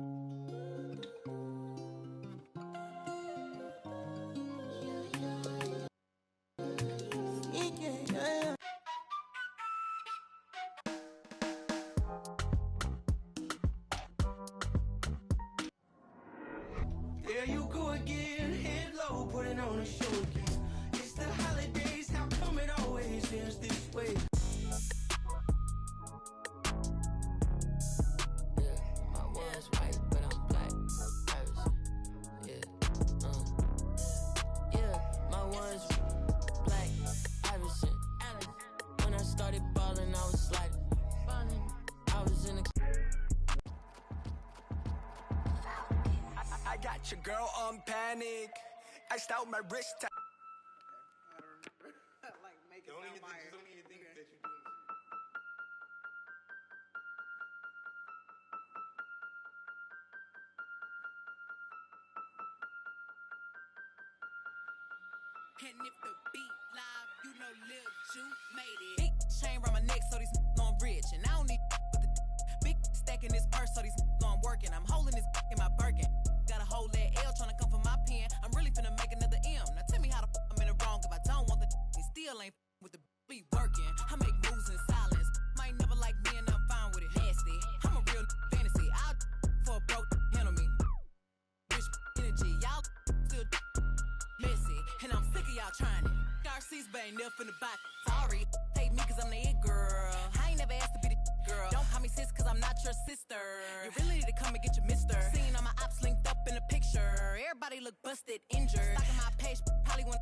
There you go again, head low, putting on a show again. It's the holidays, how come it always ends this way? Yeah, my one's white, but I'm black. Iverson. Yeah, my one's black. Iverson. When I started balling, I was like, I was in the... I got your girl on panic. Iced out my wrist tight. Don't even think that you're doing And if the beat live, you know Lil Ju made it. Big chain around my neck, so these know I'm rich. And I don't need with the big stack in this purse, so these know I'm working. I'm holding this in my Birkin. Got a whole that L tryna come for my pen. I'm really finna make another M. Now tell me how the I'm in the wrong if I don't want the he still ain't with the be working. I make moves in silence. Might never like me and I'm fine with it. Nasty. I'm a real fantasy. I'll for a broke handle me. Rich energy. Y'all still messy. And I'm sick of y'all trying it. RC's but ain't never finna buy. Sorry. Take me cause I'm the it girl. I ain't never asked to be the girl. Don't call me sis cause I'm not your sister. You really need to come and get your mister. Seen all my ops linked up in the picture. Everybody look busted, injured. Stalking my page, probably want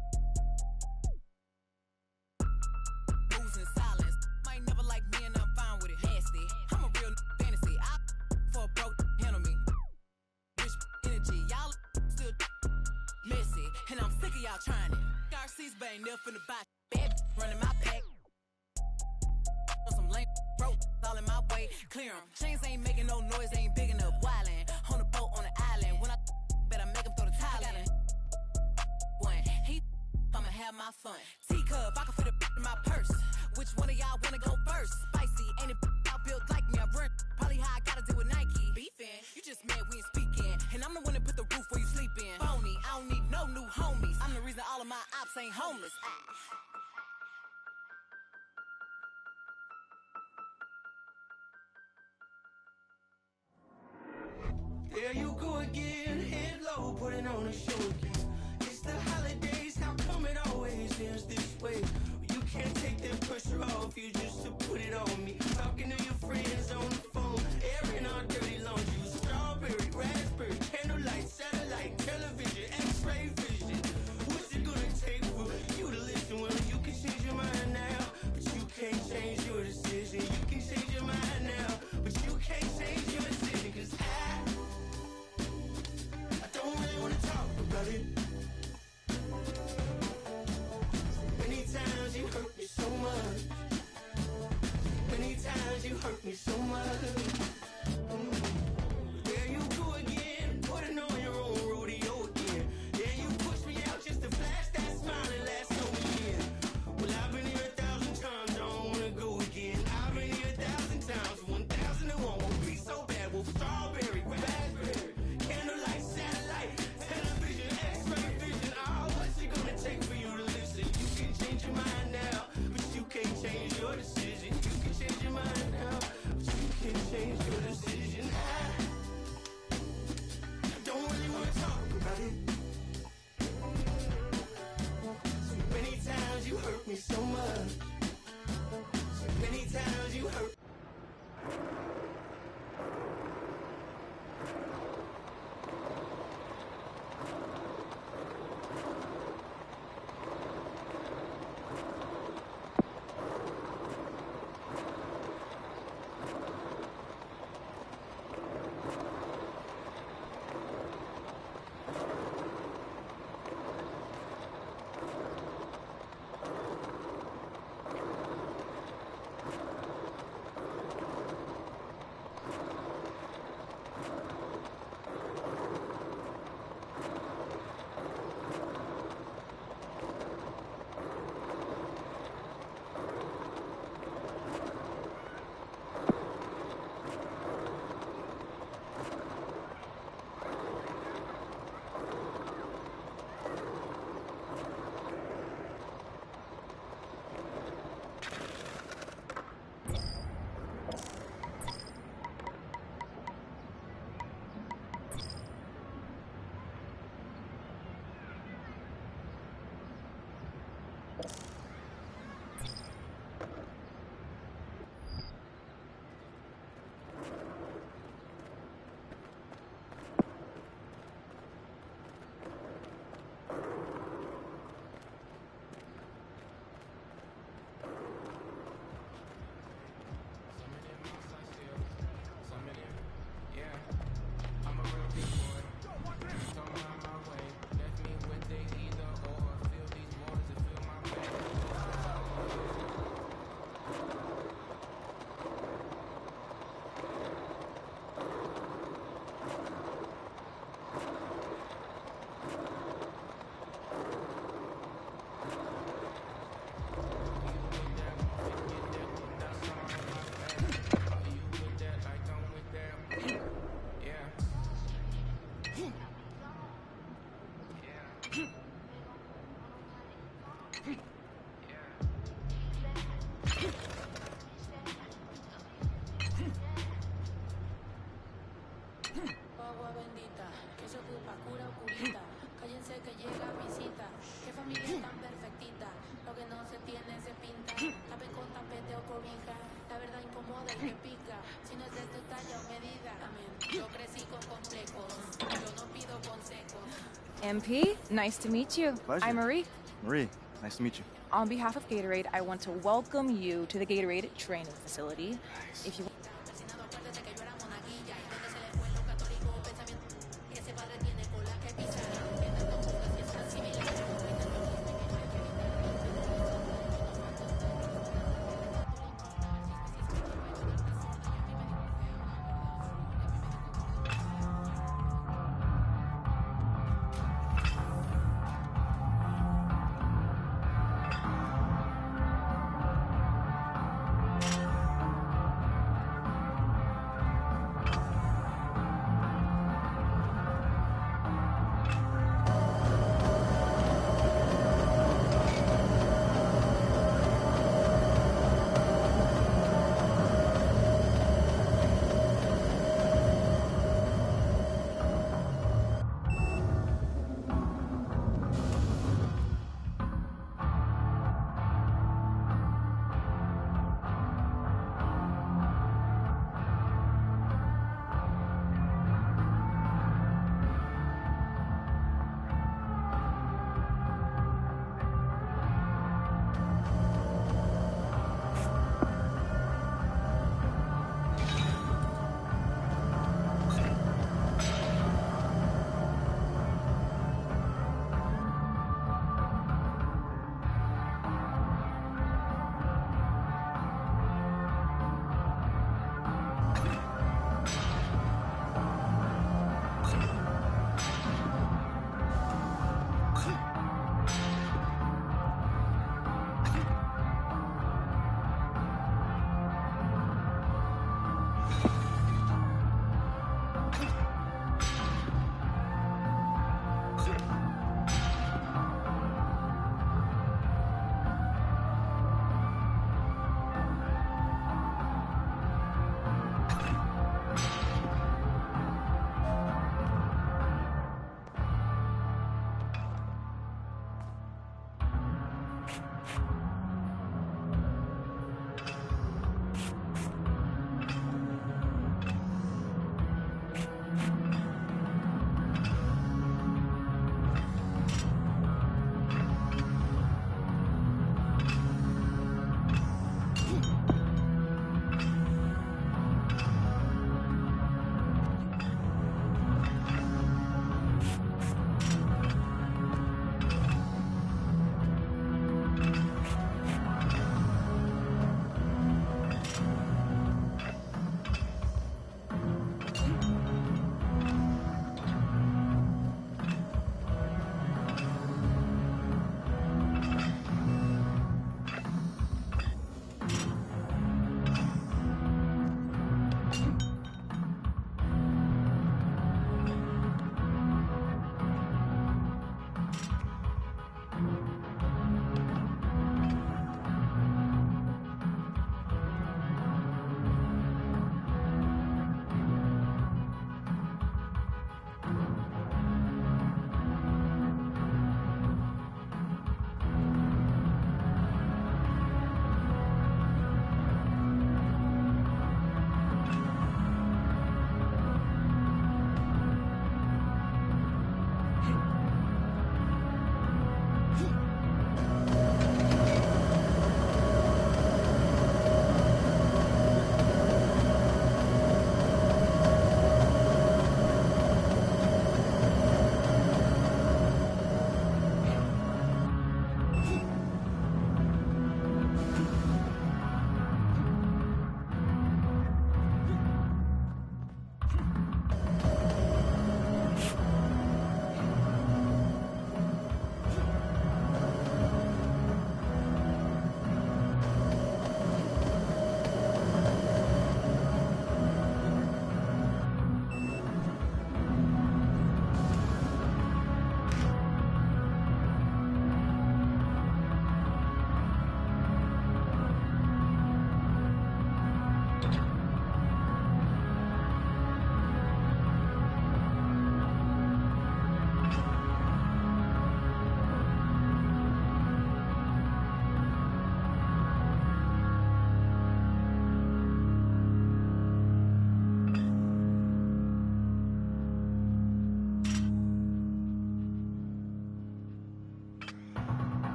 moves in silence. Might never like me and I'm fine with it. Nasty. I'm a real fantasy. I for a broke handle me. Rich energy. Y'all still messy. And I'm sick of y'all trying it. RC's but ain't never finna buy. Bad running my pack. Some lame broke all in my way. Clear 'em. Chains ain't making no noise, ain't big enough. Wildin' on the boat on the island. When I better make 'em throw the towel in. One, I'ma have my fun. Teacup, I can fit a in my purse. Which one of y'all wanna go first? Spicy, ain't it out built like me? I run probably how I gotta deal with Nike. Beefin', you just mad we ain't speaking. And I'm the one that put the roof where you sleepin'. Phony, I don't need no new homies. I'm the reason all of my ops ain't homeless. There you go again, head low, putting on a show again. It's the holidays, how come it always ends this way? You can't take that pressure off you just to put it on me. Talking to your friends on the phone, airing our dirty laundry. Strawberry, raspberry, candlelight, satellite, television, x-ray vision. Which so much. There you go again, putting on your own rodeo again. Yeah, you pushed me out just to flash that smile and last so years. Well, I've been here 1,000 times, I don't wanna go again. I've been here 1,000 times, 1,001 won't be so bad. Well, strawberry, raspberry, candlelight, satellite, television, X-ray vision. Oh, what's it gonna take for you to listen? You can change your mind now, but you can't change your decision. You can change your mind now, but you can't change your decision. I don't really wanna talk about it. So many times you hurt me so much. So many times you hurt. Agua bendita, que se ocupa, cura oscurita. Cállense que llega visita. Qué familia tan perfectita. Lo que no se tiene se pinta. Tape con tapete o cobija. La verdad incomoda y que pica. Si no es de tu talla o medida. Amén. Yo crecí con complejos. Yo no pido consejos. MP, nice to meet you. Pleasure. I'm Marie. Marie, nice to meet you. On behalf of Gatorade, I want to welcome you to the Gatorade training facility. If you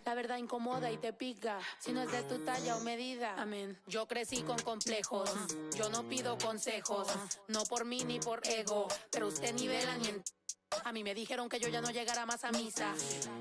La verdad incomoda y te pica, si no es de tu talla o medida. Amén. Yo crecí con complejos, yo no pido consejos, no por mí ni por ego, pero usted nivela ni en... A mí me dijeron que yo ya no llegara más a misa,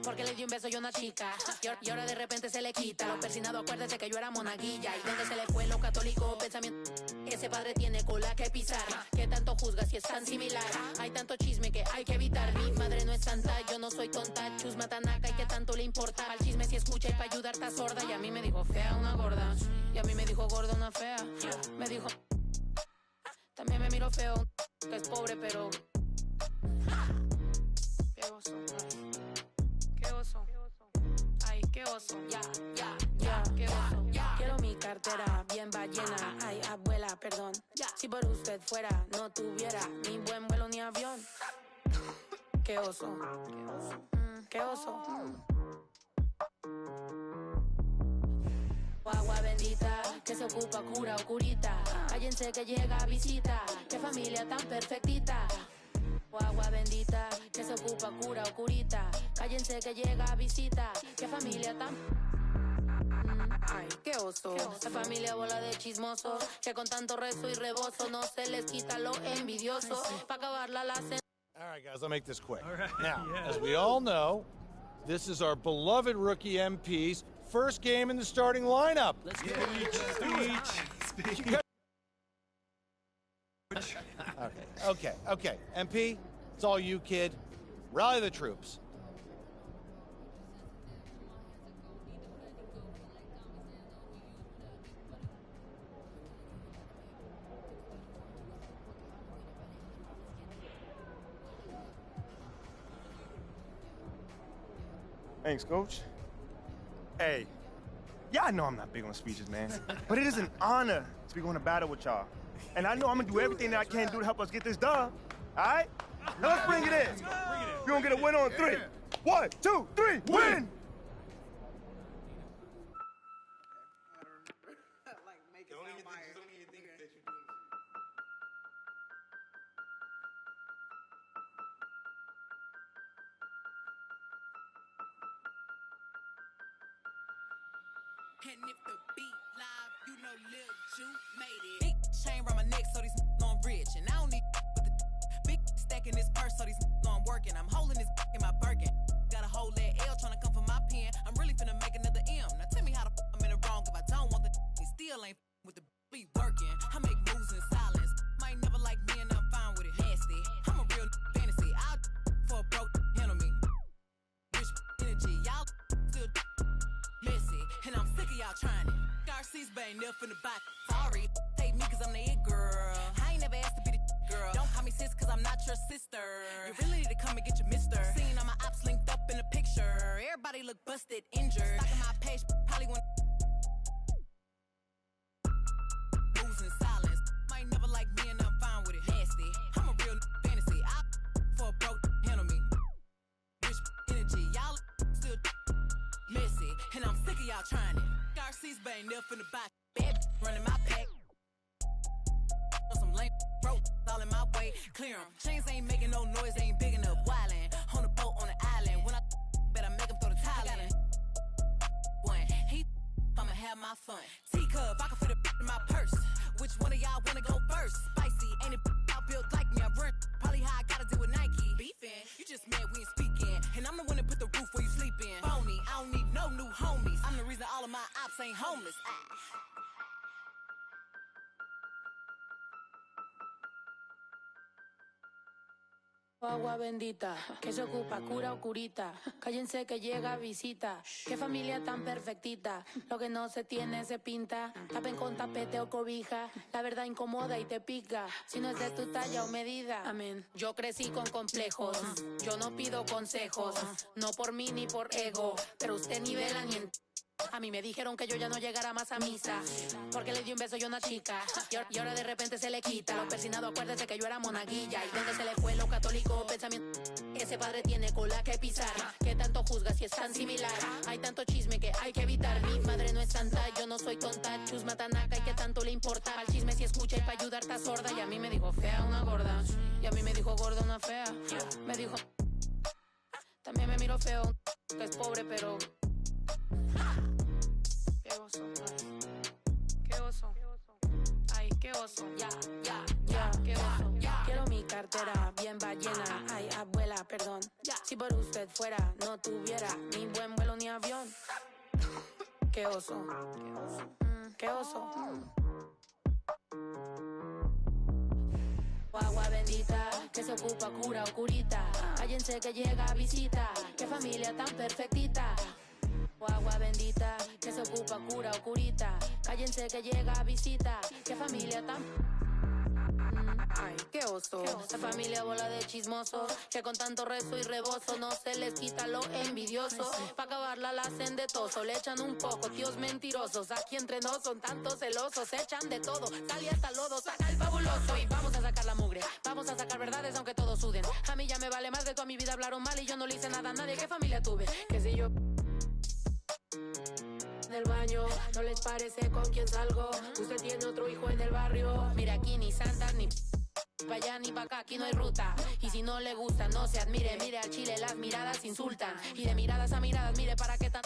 porque le di un beso yo a una chica, y ahora de repente se le quita. Lo persinado, acuérdese que yo era monaguilla, y donde se le fue lo católico pensamiento. Ese padre tiene cola que pisar, que tanto juzga si es tan similar. Hay tanto chisme que hay que evitar. Mi madre no es santa, yo no soy tonta. Chusma tanaca y que tanto le importa. Al chisme si escucha y para ayudar está sorda. Y a mí me dijo fea una gorda, y a mí me dijo gorda una fea. Me dijo, también me miro feo, que es pobre pero... Qué oso, qué oso, ay, qué oso, ya, qué oso. Quiero mi cartera bien ballena, ay, abuela, perdón. Si por usted fuera, no tuviera ni buen vuelo ni avión. Qué oso, qué oso. Agua bendita, que se ocupa cura o curita. Cállense que llega visita, qué familia tan perfectita. Agua bendita, que se ocupa cura o curita. Cállense que llega visita, qué familia tan... Ay, qué oso. Esa familia bola de chismosos, que con tanto rezo y rebozo no se les quita lo envidioso. Pa' acabarla la... All right, guys, I'll make this quick. All right. Now, Yeah. as we all know, this is our beloved rookie MP's first game in the starting lineup. Let's go. Speech. Okay. MP, it's all you, kid. Rally the troops. Thanks, Coach. Hey, y'all know I'm not big on speeches, man. But it is an honor to be going to battle with y'all. And I know I'm gonna do everything that I can do to help us get this done. All right? Now let's bring it in. We're gonna get a win on 3. 1, 2, 3, win! And if the beat live, you know Lil Ju made it. Big chain around my neck, so these know I'm rich. And I don't need with the big stack in this purse, so these know I'm working. I'm holding this in my Birkin. Got a whole leg L trying to come for my pen. I'm really finna make another M. Now tell me how the I'm in the wrong if I don't want the he still ain't with the be working. I make moves in silence. Might never like me and I'm fine with it. Nasty. I'm a real fantasy. I'll for a broke handle me. Rich energy. Y'all still messy. And I'm sick of y'all trying it. Garcia's bang up in the back. Sorry. Take me cause I'm the it girl. I ain't never asked to be the girl. Don't call me sis cause I'm not your sister. You really need to come and get your mister. Seeing all my ops linked up in the picture. Everybody look busted, injured. Stalking my page, probably want moves in silence. Might never like me and I'm fine with it. Nasty. I'm a real fantasy. I for a broke handle me. Rich energy. Y'all still messy. And I'm sick of y'all trying it. Garcia's bang up in the back. Bad running my pack. Some lame broke all in my way. Clear 'em. Chains ain't making no noise. Ain't big enough. Wildin' on the boat on the island. When I better make 'em throw the tile in. One. I'ma have my fun. Teacup, I can fit a in my purse. Which one of y'all wanna go first? Spicy, ain't it out built like me? I run probably how I gotta deal with Nike. Beefin', you just mad we ain't speaking. And I'm the one that put the roof where you sleep in. Phony, I don't need no new homies. I'm the reason all of my ops ain't homeless. Agua bendita, que se ocupa, cura o curita. Cállense que llega visita. Qué familia tan perfectita. Lo que no se tiene se pinta. Tapen con tapete o cobija. La verdad incomoda y te pica. Si no es de tu talla o medida. Amén. Yo crecí con complejos. Yo no pido consejos. No por mí ni por ego. Pero usted ni vela ni en... A mí me dijeron que yo ya no llegara más a misa porque le di un beso yo a una chica y ahora de repente se le quita. Lo persinado, acuérdese que yo era monaguilla. ¿Y dónde se le fue lo católico? Pensamiento. Ese padre tiene cola que pisar. ¿Qué tanto juzga si es tan similar? Hay tanto chisme que hay que evitar. Mi madre no es santa, yo no soy tonta. Chusma tanaca y qué tanto le importa. Al chisme si escucha y para ayudar está sorda. Y a mí me dijo fea una gorda. Y a mí me dijo gorda una fea. Me dijo... También me miro feo, que es pobre pero... Qué oso, qué oso, ay, qué oso, ya, qué oso, quiero mi cartera bien ballena, ay, abuela, perdón, si por usted fuera, no tuviera ni buen vuelo ni avión, qué oso, qué oso. Agua bendita, que se ocupa, cura o curita, cállense que llega visita, qué familia tan perfectita. Agua bendita, que se ocupa, cura o curita. Cállense que llega visita. Qué familia tan... Ay, qué oso. Esta familia bola de chismosos que con tanto rezo y rebozo no se les quita lo envidioso. Pa' acabarla la hacen de toso. Le echan un poco, tíos mentirosos. Aquí entre nos son tantos celosos. Echan de todo, sal y hasta lodo. Saca el fabuloso y vamos a sacar la mugre. Vamos a sacar verdades aunque todos suden. A mí ya me vale más de toda mi vida hablaron mal y yo no le hice nada a nadie. ¿Qué familia tuve? Que si yo... del baño, ¿no les parece con quién salgo? Usted tiene otro hijo en el barrio. Mira, aquí ni santas ni pa' allá ni pa' acá, aquí no hay ruta. Y si no le gusta, no se admire. Mire al chile, las miradas insultan. Y de miradas a miradas, mire para qué tan...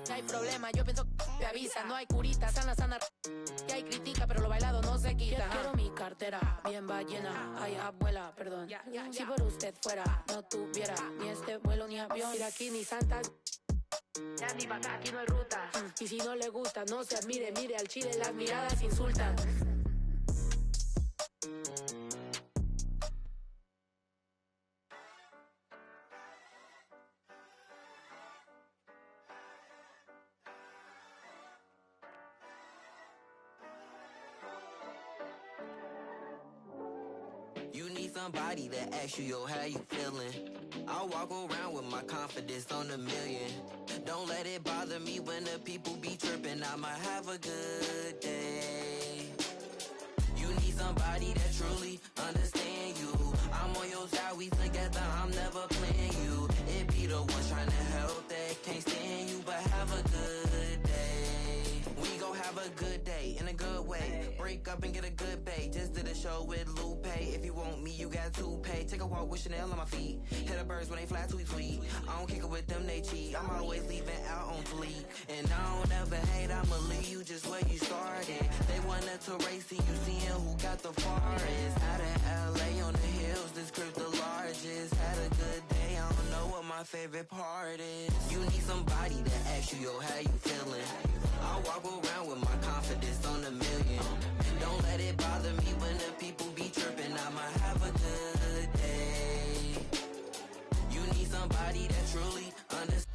No hay problema, yo pienso que te avisa. No hay curita, sana, que hay critica, pero lo bailado no se quita. Quiero mi cartera bien ballena. Ay, abuela, perdón. Si por usted fuera, no tuviera ni este vuelo ni avión. Mira, aquí ni santas... Ya ni pa' acá, aquí no hay ruta. Y si no le gusta, no se admire. Mire al chile, las miradas insultan. You need somebody that asks you, yo, how you feeling? I walk around with my confidence on a million. Don't let it bother me when the people be tripping. I might have a good day. You need somebody that truly understand you. I'm on your side, we together, I'm never playing you. It be the ones trying to help that can't stand you, but have a good day. We gon' have a good day in a good way. way. Break up and get a good pay. Just did a show with Lupe. If you want me, you got to pay. Take a walk with Chanel on my feet. Hit the birds when they fly tweet tweet. I don't kick it with them, they cheat. I'm always leaving out on fleek. And I don't ever hate, I'ma leave you just where you started. They wanted to race and you seeing who got the farthest. Out in LA on the hills, this crib the largest. Had a good day, I don't know what my favorite part is. You need somebody to ask you, yo, how you feeling? I walk around with my confidence on a million. Don't let it bother me when the people be tripping. I'ma have a good day. You need somebody that truly understands.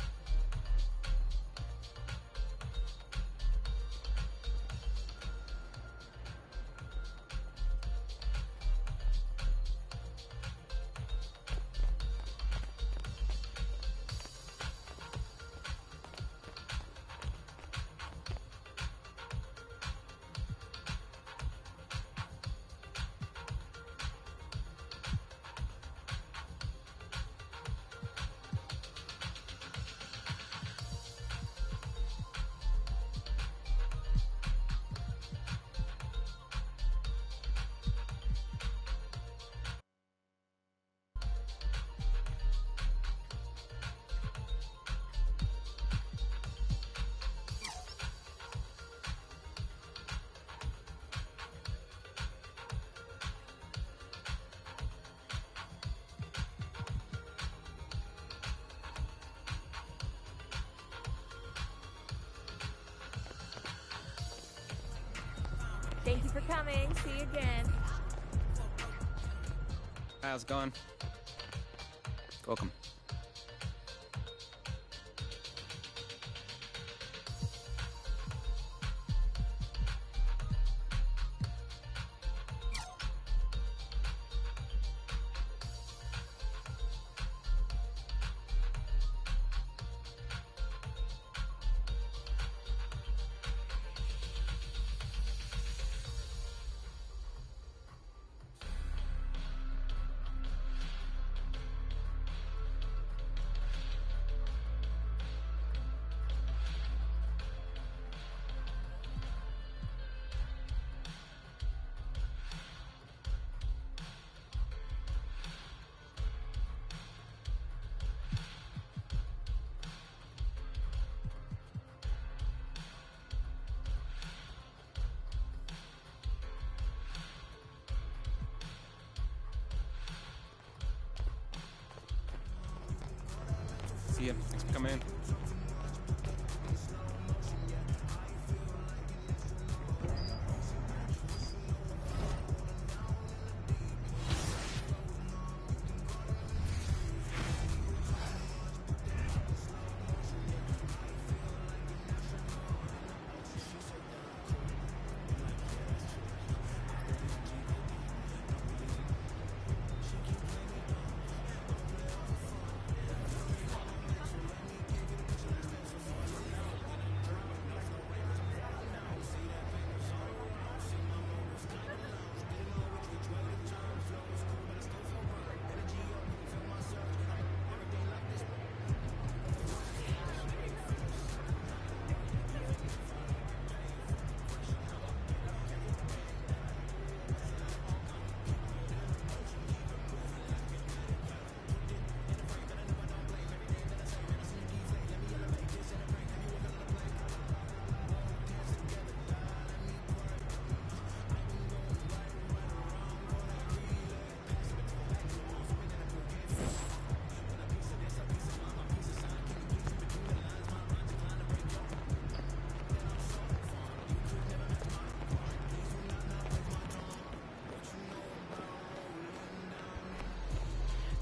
Thank you for coming. See you again. How's it going? Welcome. See ya. Thanks for coming in.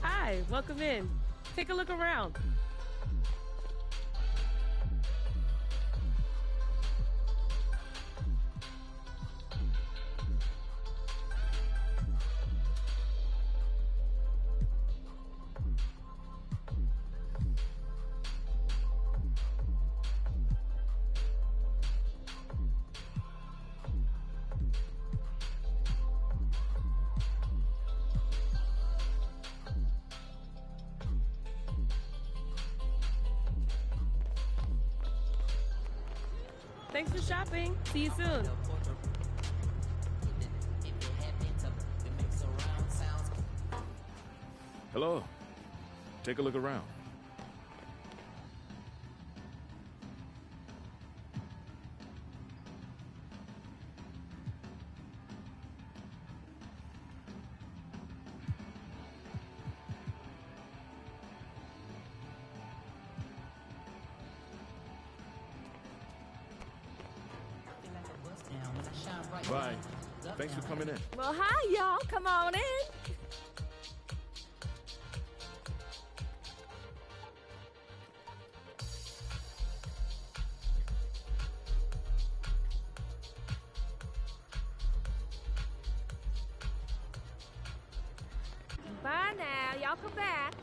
Hi, welcome in. Take a look around. Thanks for shopping. See you soon. Hello. Take a look around. Bye. Thanks for coming in. Well, hi, y'all. Come on in. Bye now. Y'all come back.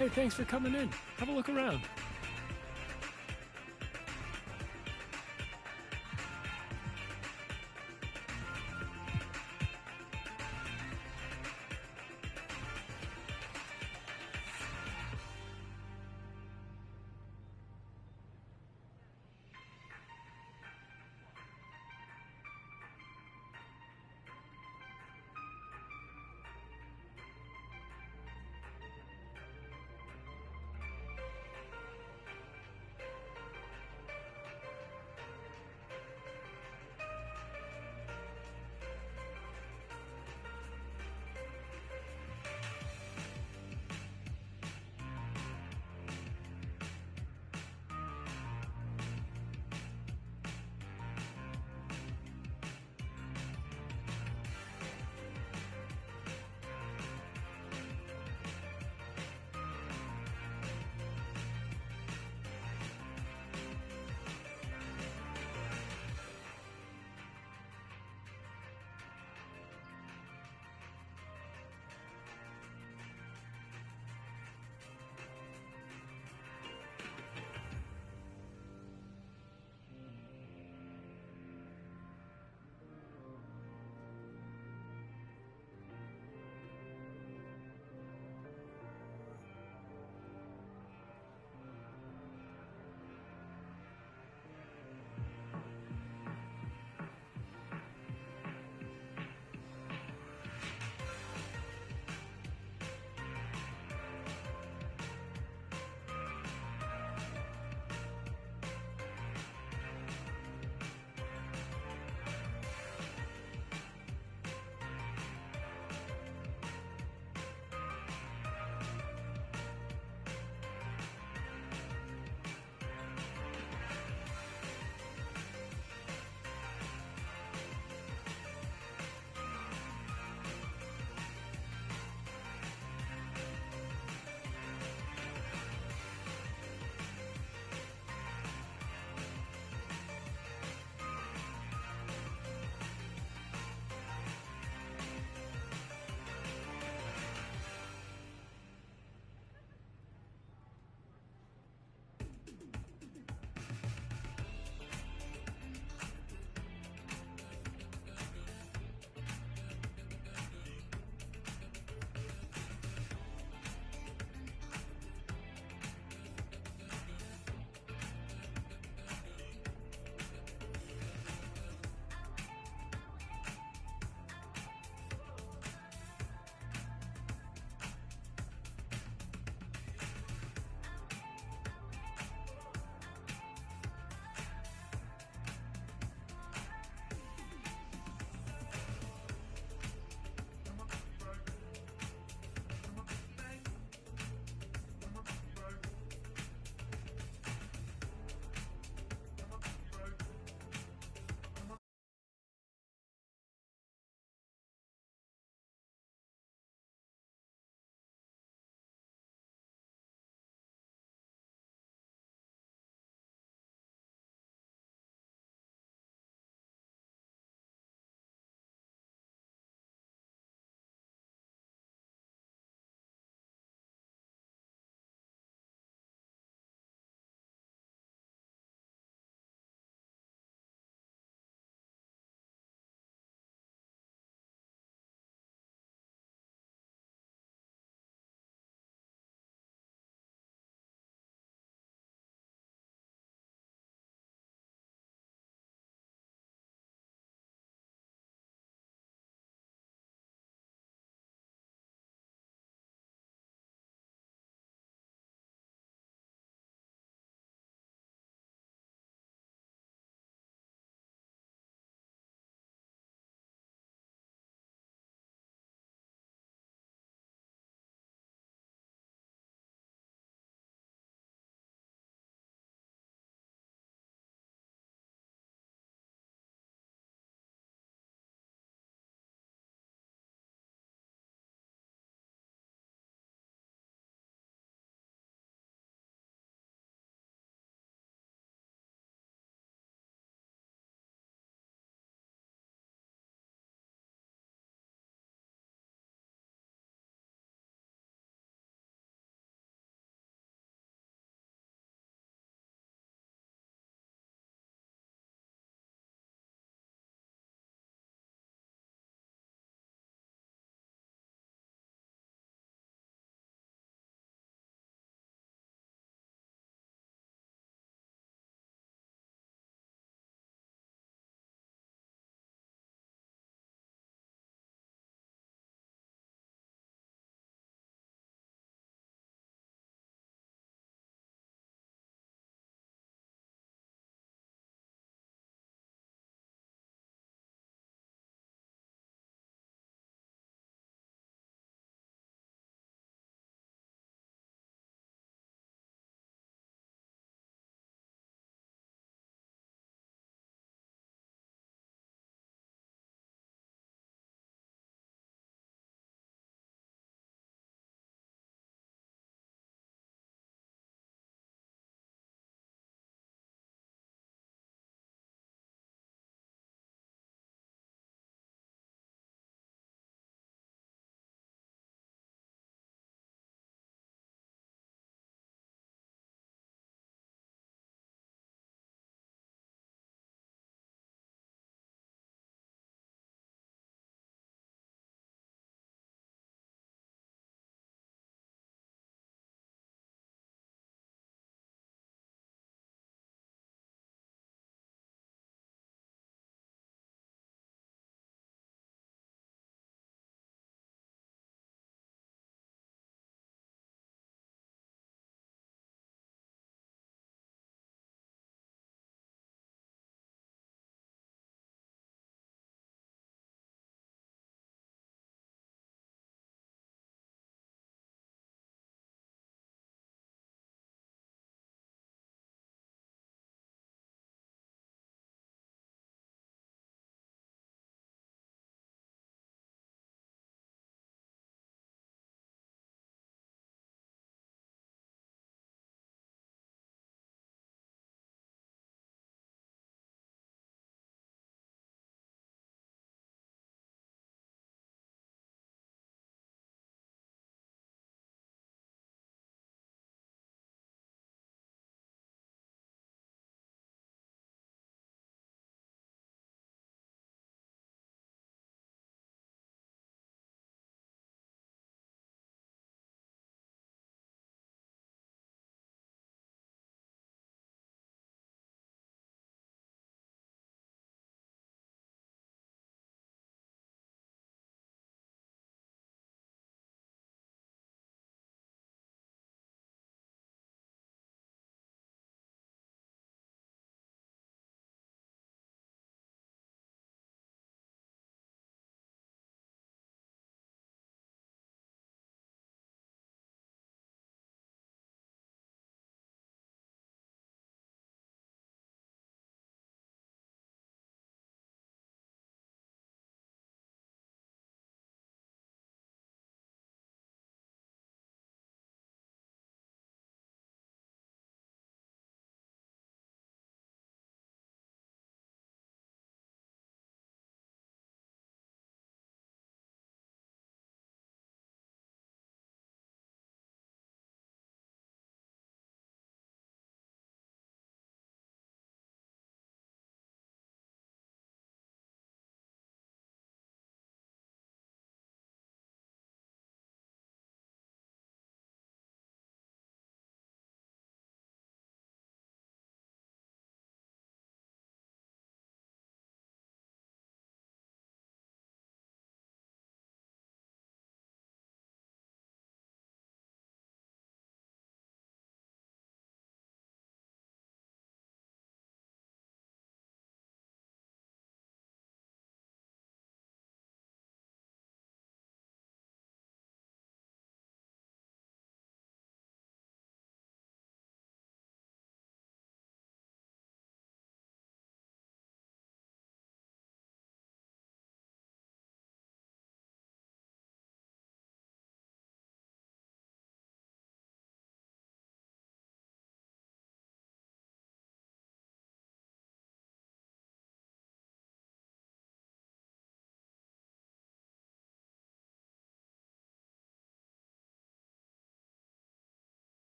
Hey, thanks for coming in. Have a look around.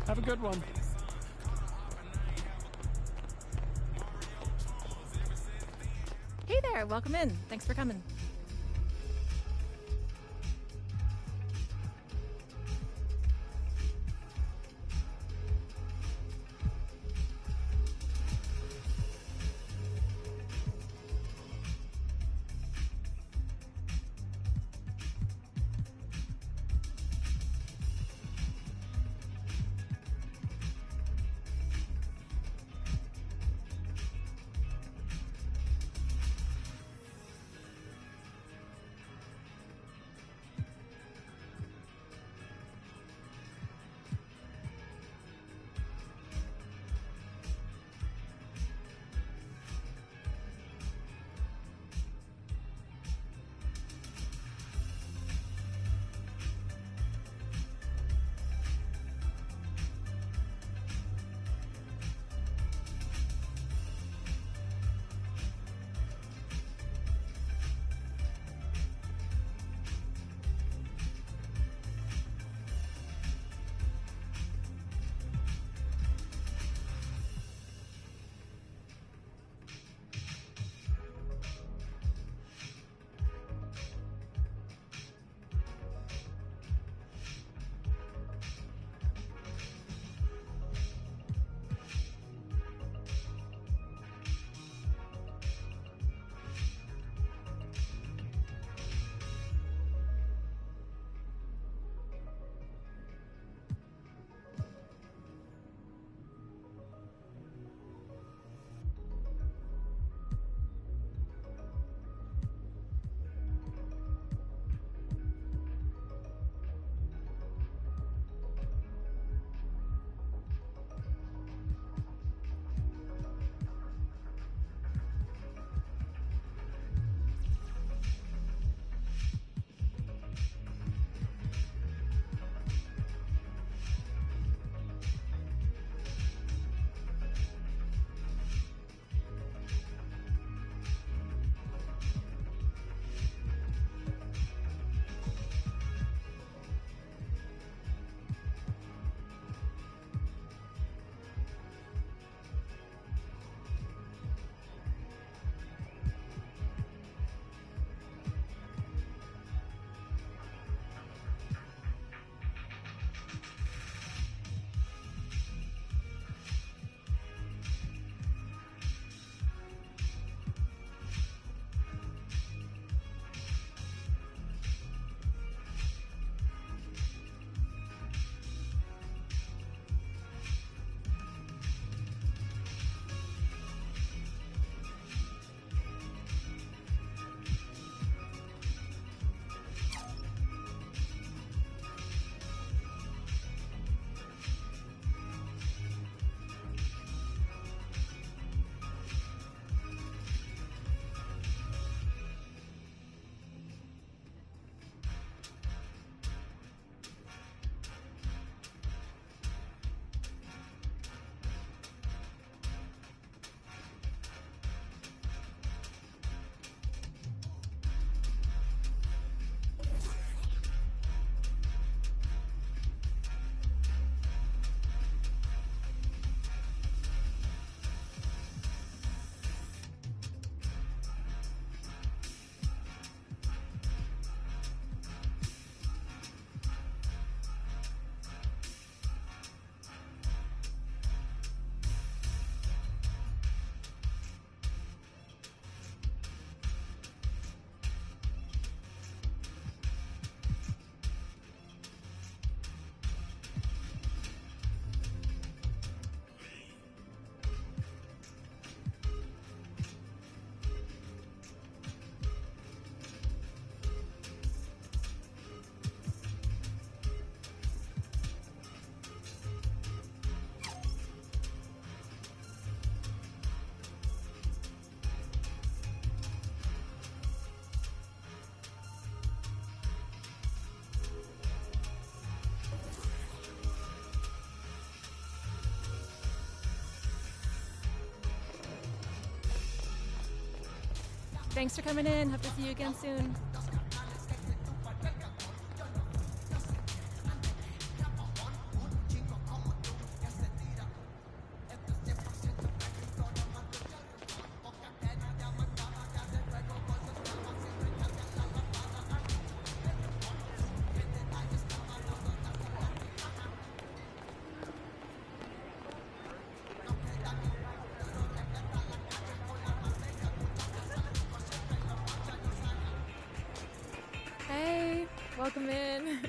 Have a good one. Hey there, welcome in. Thanks for coming. Thanks for coming in. Hope to see you again soon. welcome in.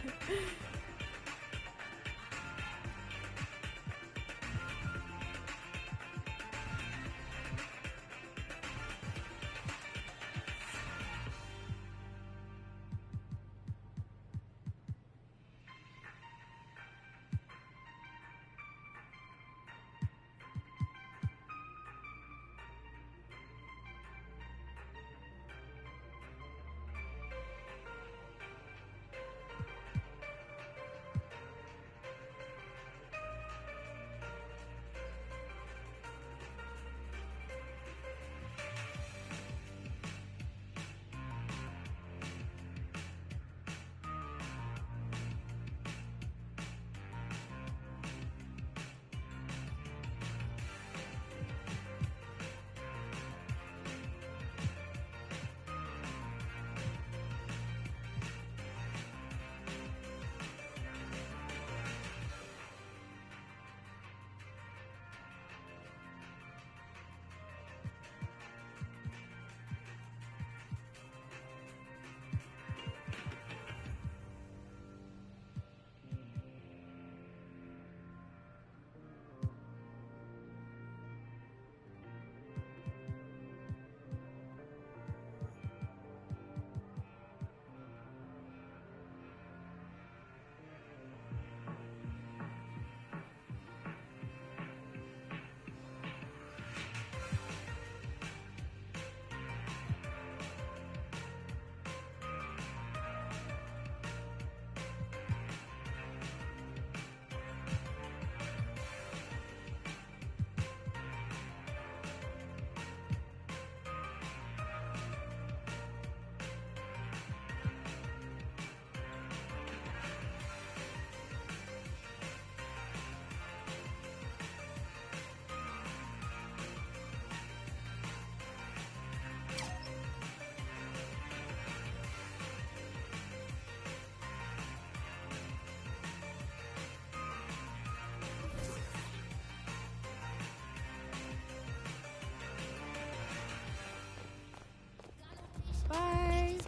Bye.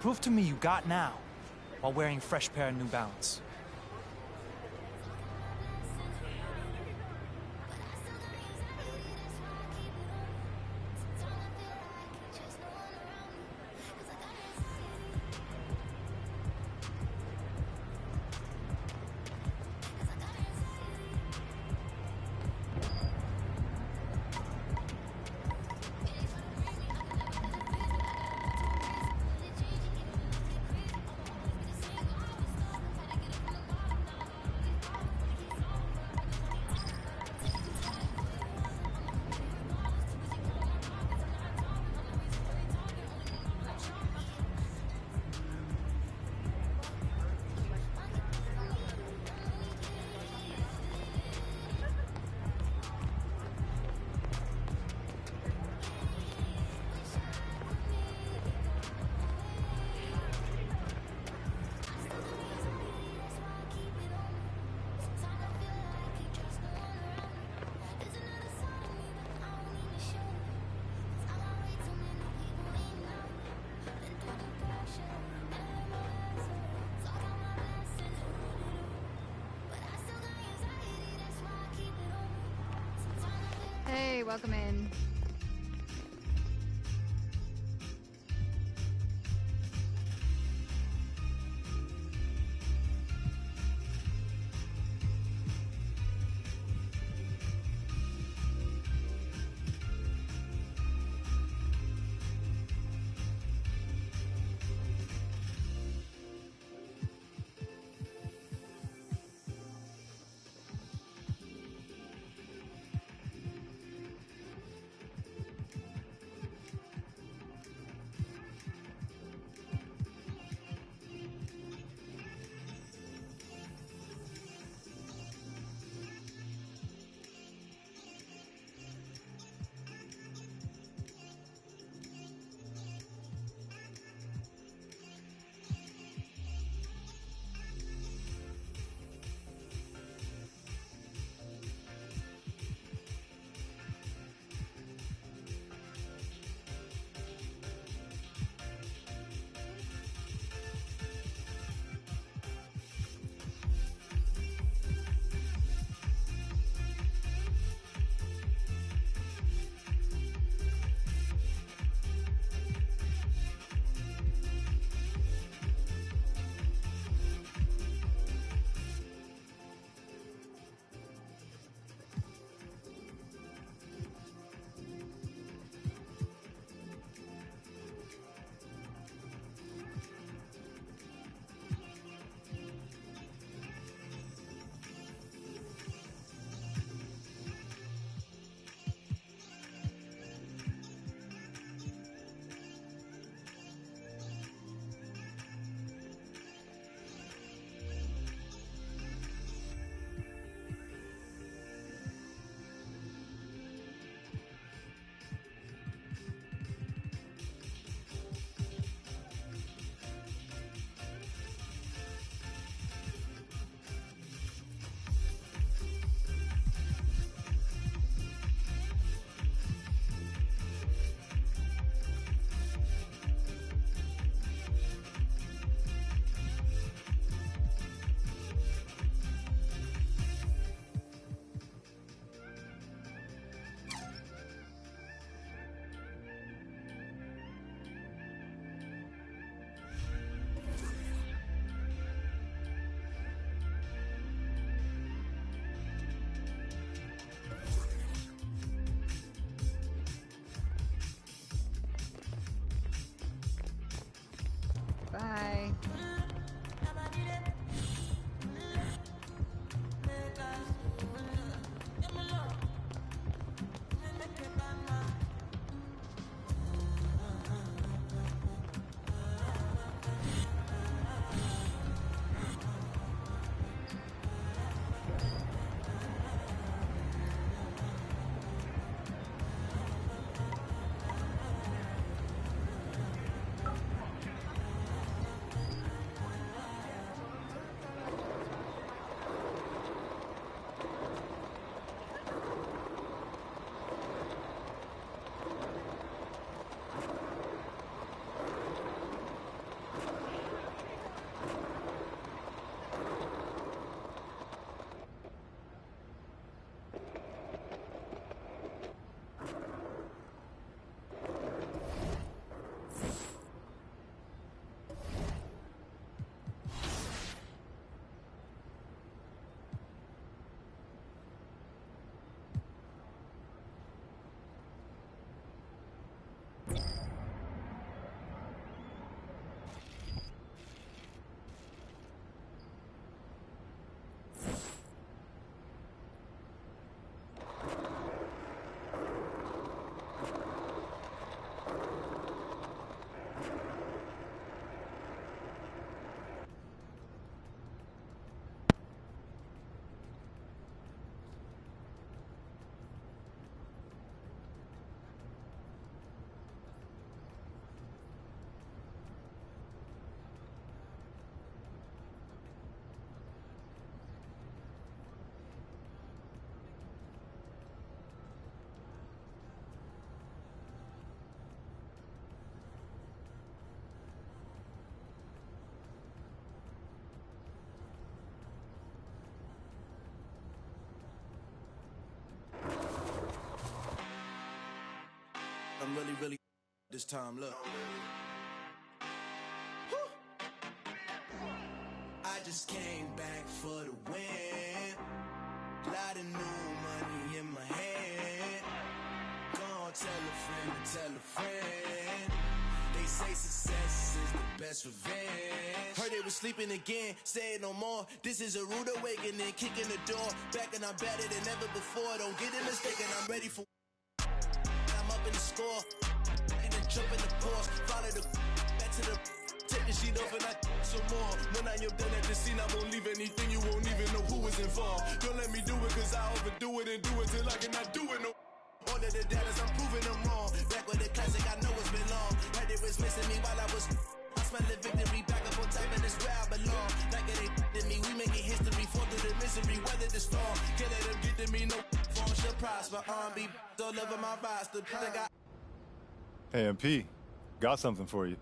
Prove to me you got now while wearing a fresh pair of New Balance. Hey, welcome in. this time, look. I just came back for the win. Lot of new money in my hand. Gonna tell a friend to tell a friend. They say success is the best revenge. Heard they was sleeping again, say it no more. This is a rude awakening, kicking the door. Back and I'm better than ever before. Don't get it mistaken, I'm ready for. I'm up in the score. And then jump in the course. Follow the back to the. Take the sheet off and I some more. When I am done at the scene, I won't leave anything. You won't even know who was involved. Don't let me do it, cause I overdo it and do it till I cannot do it no. All of the doubters, I'm proving them wrong. Back with the classic, I know it's been long. Heard it was missing me while I was. I smell the victory, back up on time, and it's where I belong. Like it ain't to me, we making history. Fall through the misery, weather the storm. Can't let them get to me, no form should prosper. R&B all over my roster. Hey, MP, got something for you.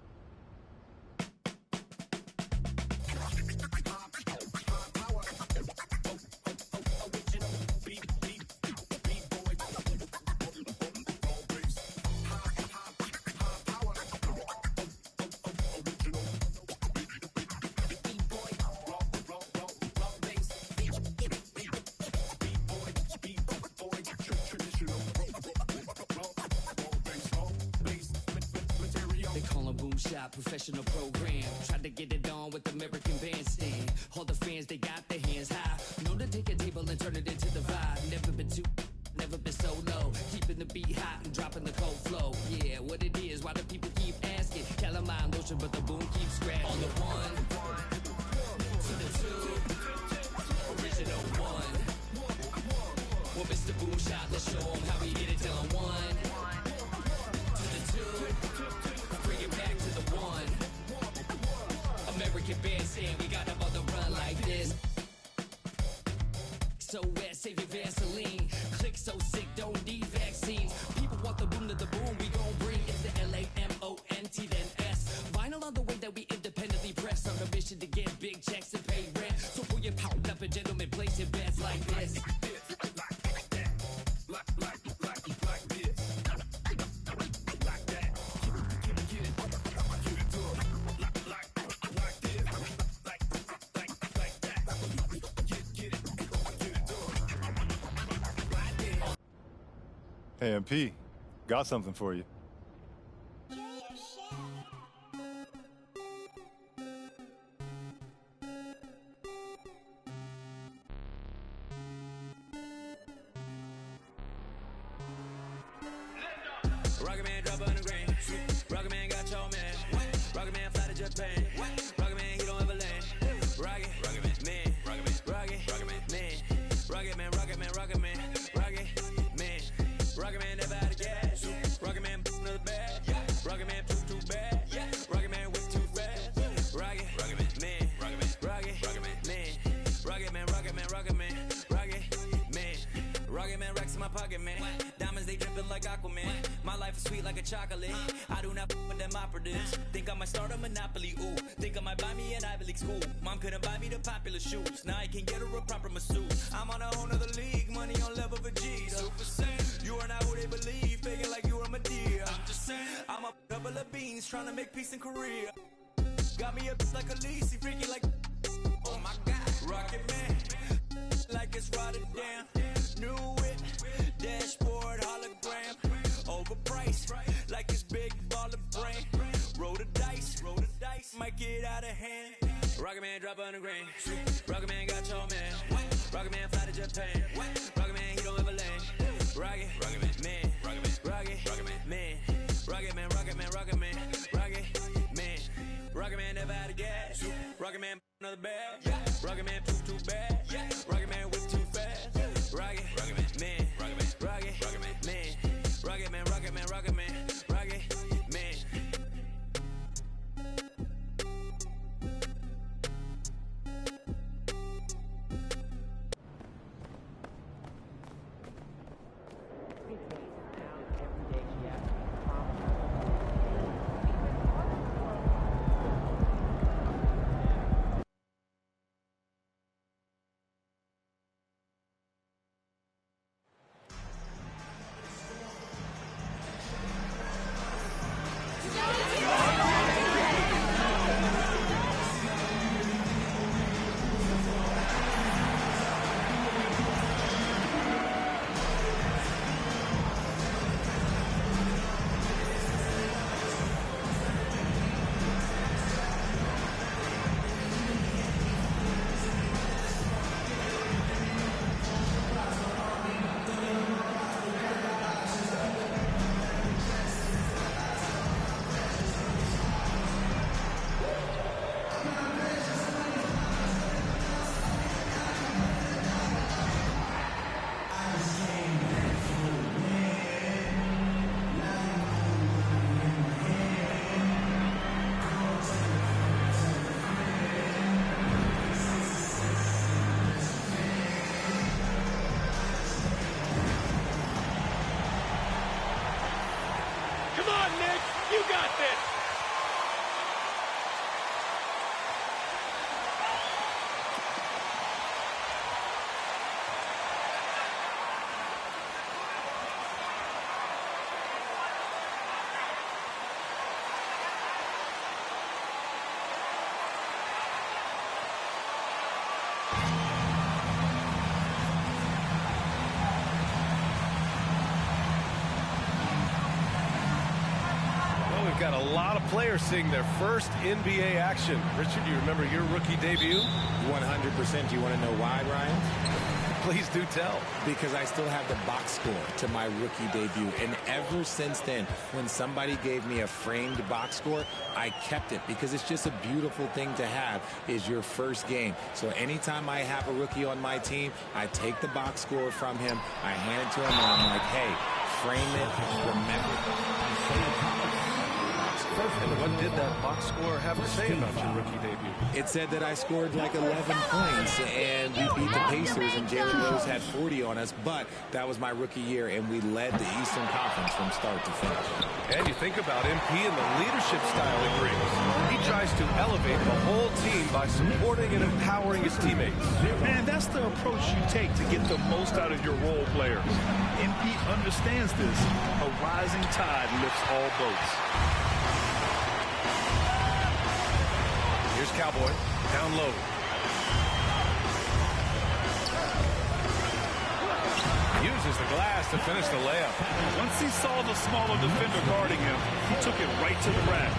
Professional program, tried to get it on with American Bandstand. All the fans, they got their hands high. Known to take a table and turn it into the vibe. Never been too, never been so low. Keeping the beat hot and dropping the cold flow. Yeah, what it is, why do people keep asking? Calamine lotion, but the boom keeps scratching. On the one, to the two, original one. Well, Mr. Boom Shot, let's show him how we get it done. One, to the two. Back to the one. American Bandstand, we got them on the run like this. So wet, save your Vaseline. Click so sick, don't need vaccines. People want the boom to the boom, we gon' bring. It's the LAMONT then S. Vinyl on the way that we independently press. On a mission to get big checks and pay rent. So pull your pound up and gentlemen, place your bets like this. Hey, MP, got something for you. Rocket Man drop on the grain. Rocket Man got your man. Rocket Man fly to Japan. Rocket Man, he don't ever land. Rocket Man, Rocket Man, Rocket Man, Rocket Man, Rocket Man, Rocket Man. Rocket Man never out of gas. Rocket Man another bag. Rocket Man too bad. Rocket Man way too fast. Rocket Man, Rocket Man, Rocket Man, Rocket Man. Rocket Man racks in my pocket, man. Diamonds, they dripping like Aquaman. My life is sweet like a chocolate. I do not with them operatives. Think I might start a monopoly, ooh. Think I might buy me an Ivy League school. Mom couldn't buy me the popular shoes. Now I can get her a proper masseuse. I'm on a whole nother league. Money on level Vegeta. Super Saiyan. You are not who they believe. Faking like you are Medea. I'm just saying. I'm a couple of beans trying to make peace in Korea. Got me a bitch like Khaleesi. Freaky like. Oh my God. Rocket Man. Like it's Rotterdam. New it, dashboard hologram, overpriced, like it's big baller brand. Roll the dice, might get out of hand. Rocket Man drop on the grain. Rocket Man got your man. Rocket Man fly to Japan. Rocket Man, he don't ever land. Rocket Man, Rocket Man, Rocket Man, Rocket Man, Rocket Man, Rocket Man. Rocket Man never out of gas. Rocket Man another bag. Rocket Man too bad. Rocket Man whip too fast. Rocket Man, Rocket Man, Rocket Man, Rocket Man, Rocket Man, Rocket Man, Rocket Man. got a lot of players seeing their first NBA action. Richard, do you remember your rookie debut? 100%. Do you want to know why, Ryan? Please do tell. Because I still have the box score to my rookie debut. And ever since then, when somebody gave me a framed box score, I kept it because it's just a beautiful thing to have is your first game. So anytime I have a rookie on my team, I take the box score from him, I hand it to him, and I'm like, hey, frame it, remember it. And what did that box score have to say about your rookie debut? It said that I scored like 11 points, and we beat the Pacers, and Jalen Rose had 40 on us, but that was my rookie year, and we led the Eastern Conference from start to finish. And you think about MP and the leadership style he brings. He tries to elevate the whole team by supporting and empowering his teammates. Man, that's the approach you take to get the most out of your role players. MP understands this. A rising tide lifts all boats. Here's Cowboy, down low. Uses the glass to finish the layup. Once he saw the smaller defender guarding him, he took it right to the rack.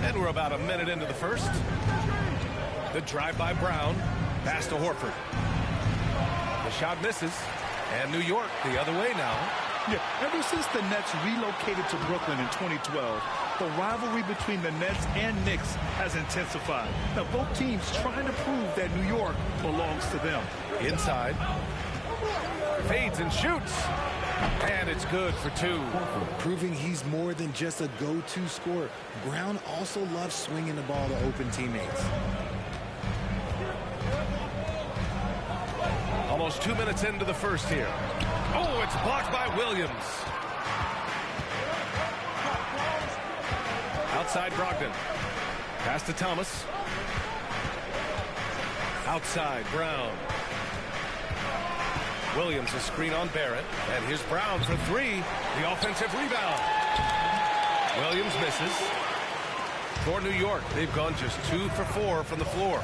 And we're about a minute into the first. The drive by Brown, pass to Horford. The shot misses, and New York the other way now. Yeah, ever since the Nets relocated to Brooklyn in 2012, the rivalry between the Nets and Knicks has intensified. Now, both teams trying to prove that New York belongs to them. Inside. Fades and shoots. And it's good for two. Proving he's more than just a go-to scorer. Brown also loves swinging the ball to open teammates. Almost 2 minutes into the first here. Oh, it's blocked by Williams. Outside Brogdon. Pass to Thomas. Outside Brown. Williams a screen on Barrett. And here's Brown for three. The offensive rebound. Williams misses. For New York, they've gone just 2 for 4 from the floor.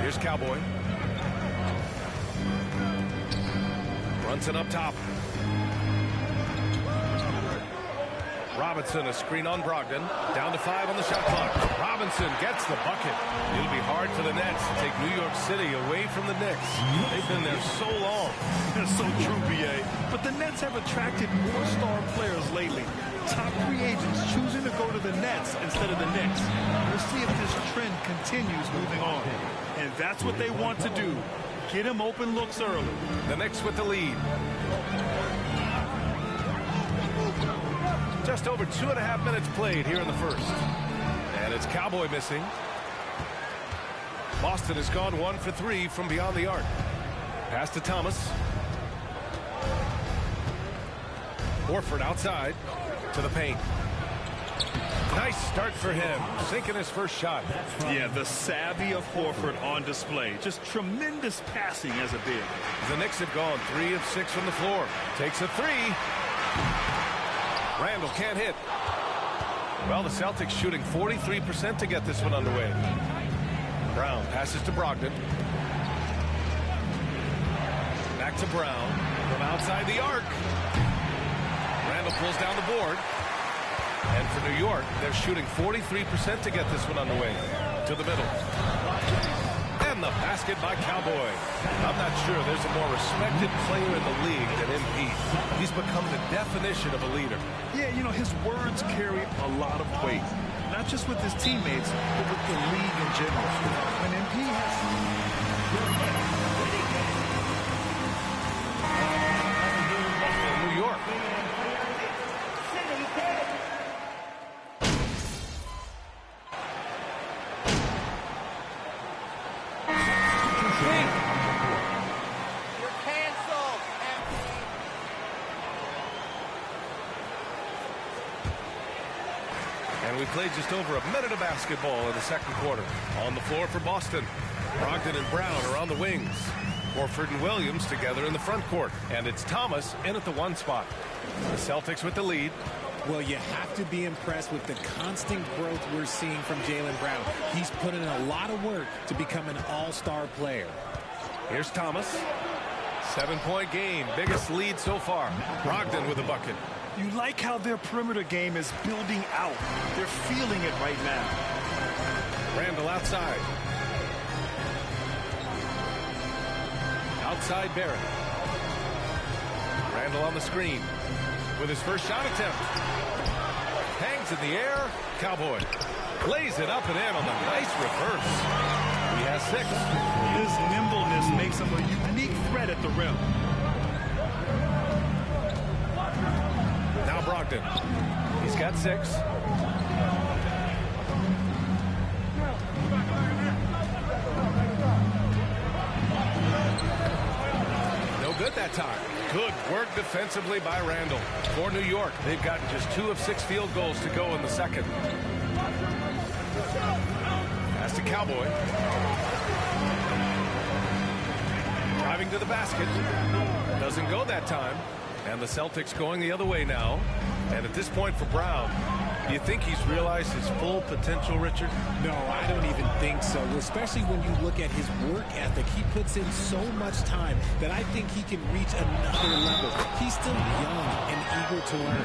Here's Cowboy. Brunson up top. Robinson a screen on Brogdon. Down to 5 on the shot clock. Robinson gets the bucket. It'll be hard for the Nets to take New York City away from the Knicks. They've been there so long. That's so true, B.A. But the Nets have attracted more star players lately. Top free agents choosing to go to the Nets instead of the Knicks. We'll see if this trend continues moving on. And that's what they want to do. Get him open looks early. The Knicks with the lead. Just over 2.5 minutes played here in the first. And it's Cowboy missing. Boston has gone 1 for 3 from beyond the arc. Pass to Thomas. Horford outside to the paint. Nice start for him, sinking his first shot. Yeah, the savvy of Horford on display. Just tremendous passing as a big. The Knicks have gone 3 of 6 from the floor. Takes a 3. Randall can't hit. Well, the Celtics shooting 43% to get this one underway. Brown passes to Brogdon. Back to Brown from outside the arc. Randall pulls down the board. And for New York, they're shooting 43% to get this one underway. To the middle. And the basket by Cowboy. I'm not sure there's a more respected player in the league than MP. He's become the definition of a leader. Yeah, you know, his words carry a lot of weight. Not just with his teammates, but with the league in general. When MP has... New York. And we played just over a minute of basketball in the second quarter. On the floor for Boston. Brogdon and Brown are on the wings. Horford and Williams together in the front court. And it's Thomas in at the 1 spot. The Celtics with the lead. Well, you have to be impressed with the constant growth we're seeing from Jaylen Brown. He's put in a lot of work to become an all-star player. Here's Thomas. 7-point game, biggest lead so far. Brogdon with a bucket. You like how their perimeter game is building out. They're feeling it right now. Randall outside. Outside Barrett. Randall on the screen with his first shot attempt. Hangs in the air. Cowboy lays it up and in on the nice reverse. He has 6. His nimbleness makes him a unique threat at the rim. Now Brogdon. He's got 6. No good that time. Good work defensively by Randall. For New York, they've gotten just 2 of 6 field goals to go in the second. Pass to Cowboy. Driving to the basket. Doesn't go that time. And the Celtics going the other way now. And at this point for Brown, do you think he's realized his full potential, Richard? No, I don't even think so, especially when you look at his work ethic. He puts in so much time that I think he can reach another level. He's still young and eager to learn.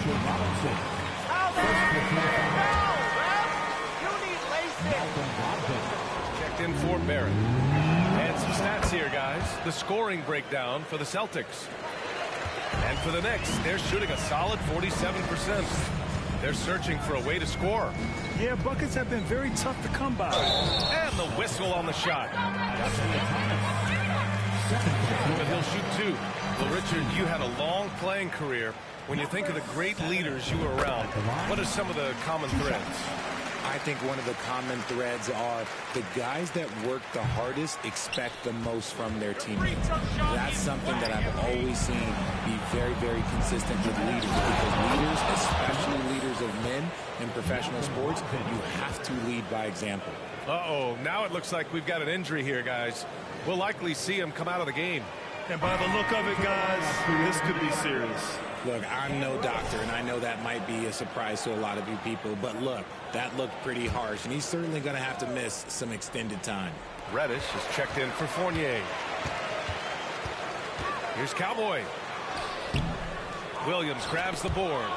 Checked in for Barrett. And some stats here, guys. The scoring breakdown for the Celtics. And for the Knicks, they're shooting a solid 47%. They're searching for a way to score. Yeah, buckets have been very tough to come by. And the whistle on the shot. But he'll shoot 2. Well, Richard, you had a long playing career. When you think of the great leaders you were around, what are some of the common threads? I think one of the common threads are the guys that work the hardest expect the most from their teammates. That's something that I've always seen be very, very consistent with leaders, because leaders, especially leaders of men in professional sports, you have to lead by example. Uh-oh, now it looks like we've got an injury here, guys. We'll likely see him come out of the game. And by the look of it, guys, this could be serious. Look, I'm no doctor, and I know that might be a surprise to a lot of you people, but look, that looked pretty harsh, and he's certainly going to have to miss some extended time. Reddish is checked in for Fournier. Here's Cowboy. Williams grabs the board.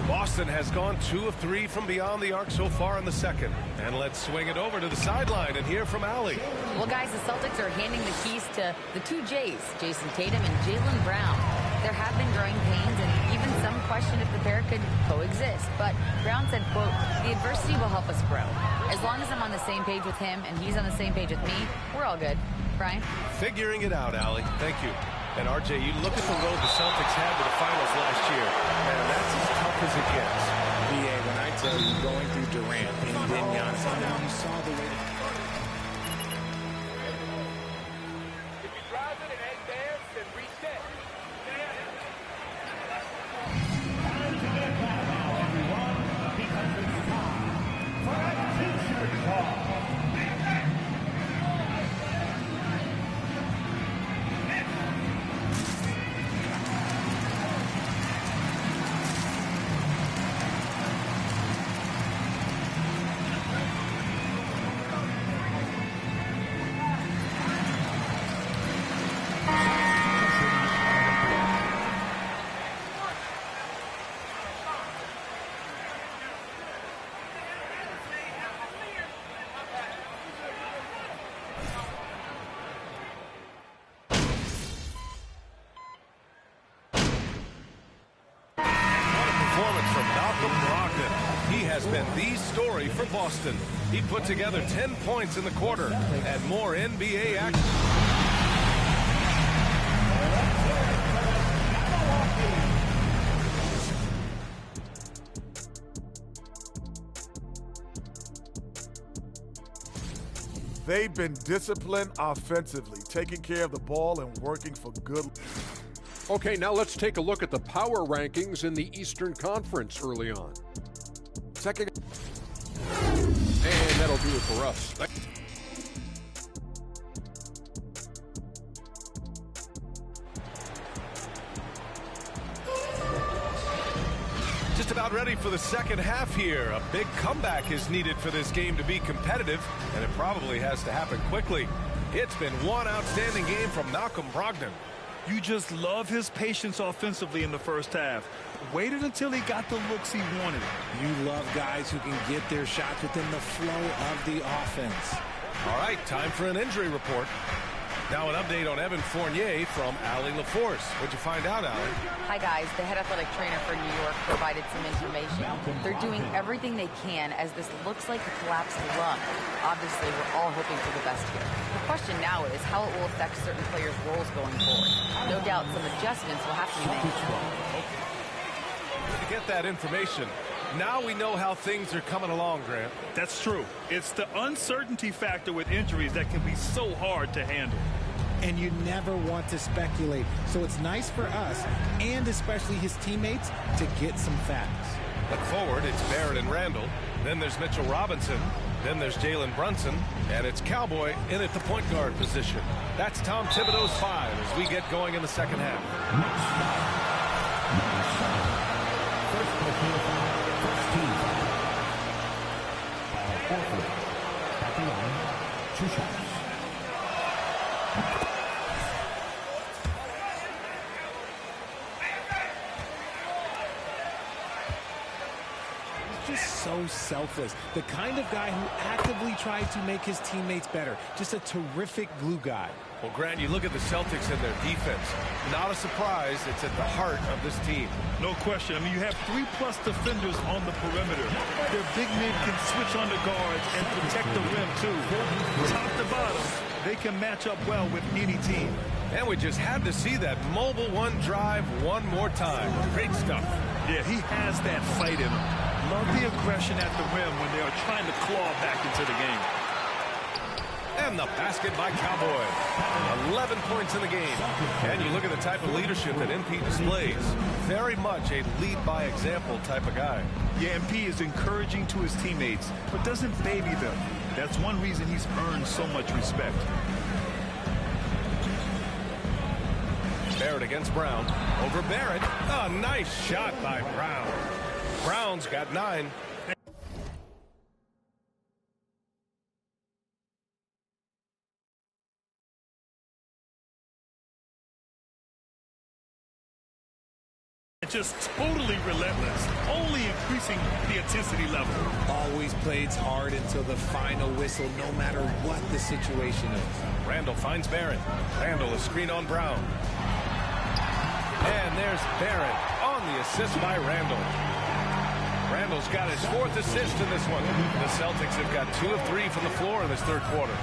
Boston has gone 2 of 3 from beyond the arc so far in the second. And let's swing it over to the sideline and hear from Allie. Well, guys, the Celtics are handing the keys to the 2 J's, Jason Tatum and Jaylen Brown. There have been growing pains and even some question if the pair could coexist. But Brown said, quote, "The adversity will help us grow. As long as I'm on the same page with him and he's on the same page with me, we're all good." Brian? Figuring it out, Allie. Thank you. And RJ, you look at the road the Celtics had to the finals last year, and that's as tough as it gets. BA, when I tell you going through Durant and then Giannis, and then you saw the way. If you drive it and ain't there, then reset. Has been the story for Boston. He put together 10 points in the quarter and more NBA action. They've been disciplined offensively, taking care of the ball and working for good. Okay, now let's take a look at the power rankings in the Eastern Conference early on. Second, and that'll do it for us. Just about ready for the second half here. A big comeback is needed for this game to be competitive, and it probably has to happen quickly. It's been one outstanding game from Malcolm Brogdon. You just love his patience offensively in the first half. Waited until he got the looks he wanted. You love guys who can get their shots within the flow of the offense. All right, time for an injury report. Now an update on Evan Fournier from Allie LaForce. What'd you find out, Allie? Hi, guys. The head athletic trainer for New York provided some information. They're doing everything they can as this looks like a collapsed lung. Obviously, we're all hoping for the best here. The question now is how it will affect certain players' roles going forward. No doubt some adjustments will have to be made. To get that information, now we know how things are coming along, Grant. That's true. It's the uncertainty factor with injuries that can be so hard to handle. And you never want to speculate. So it's nice for us, and especially his teammates, to get some facts. Look forward, it's Barrett and Randall. Then there's Mitchell Robinson. Then there's Jalen Brunson. And it's Cowboy in at the point guard position. That's Tom Thibodeau's 5 as we get going in the second half. At the line, 2 shots. He's just so selfless. The kind of guy who actively tries to make his teammates better. Just a terrific glue guy. Well, Grant, you look at the Celtics and their defense. Not a surprise. It's at the heart of this team. No question. I mean, you have 3+ defenders on the perimeter. Their big men can switch on the guards and protect the rim, too. Top to bottom, they can match up well with any team. And we just had to see that mobile one drive one more time. Great stuff. Yeah, he has that fight in him. Love the aggression at the rim when they are trying to claw back into the game. And the basket by Cowboy. 11 points in the game. And you look at the type of leadership that MP displays. Very much a lead-by-example type of guy. Yeah, MP is encouraging to his teammates, but doesn't baby them. That's one reason he's earned so much respect. Barrett against Brown. Over Barrett. A nice shot by Brown. Brown's got 9. Just totally relentless, only increasing the intensity level. Always plays hard until the final whistle, no matter what the situation is. Randall finds Barrett. Randall, a screen on Brown. And there's Barrett on the assist by Randall. Randall's got his 4th assist in this one. The Celtics have got 2 of 3 from the floor in this third quarter.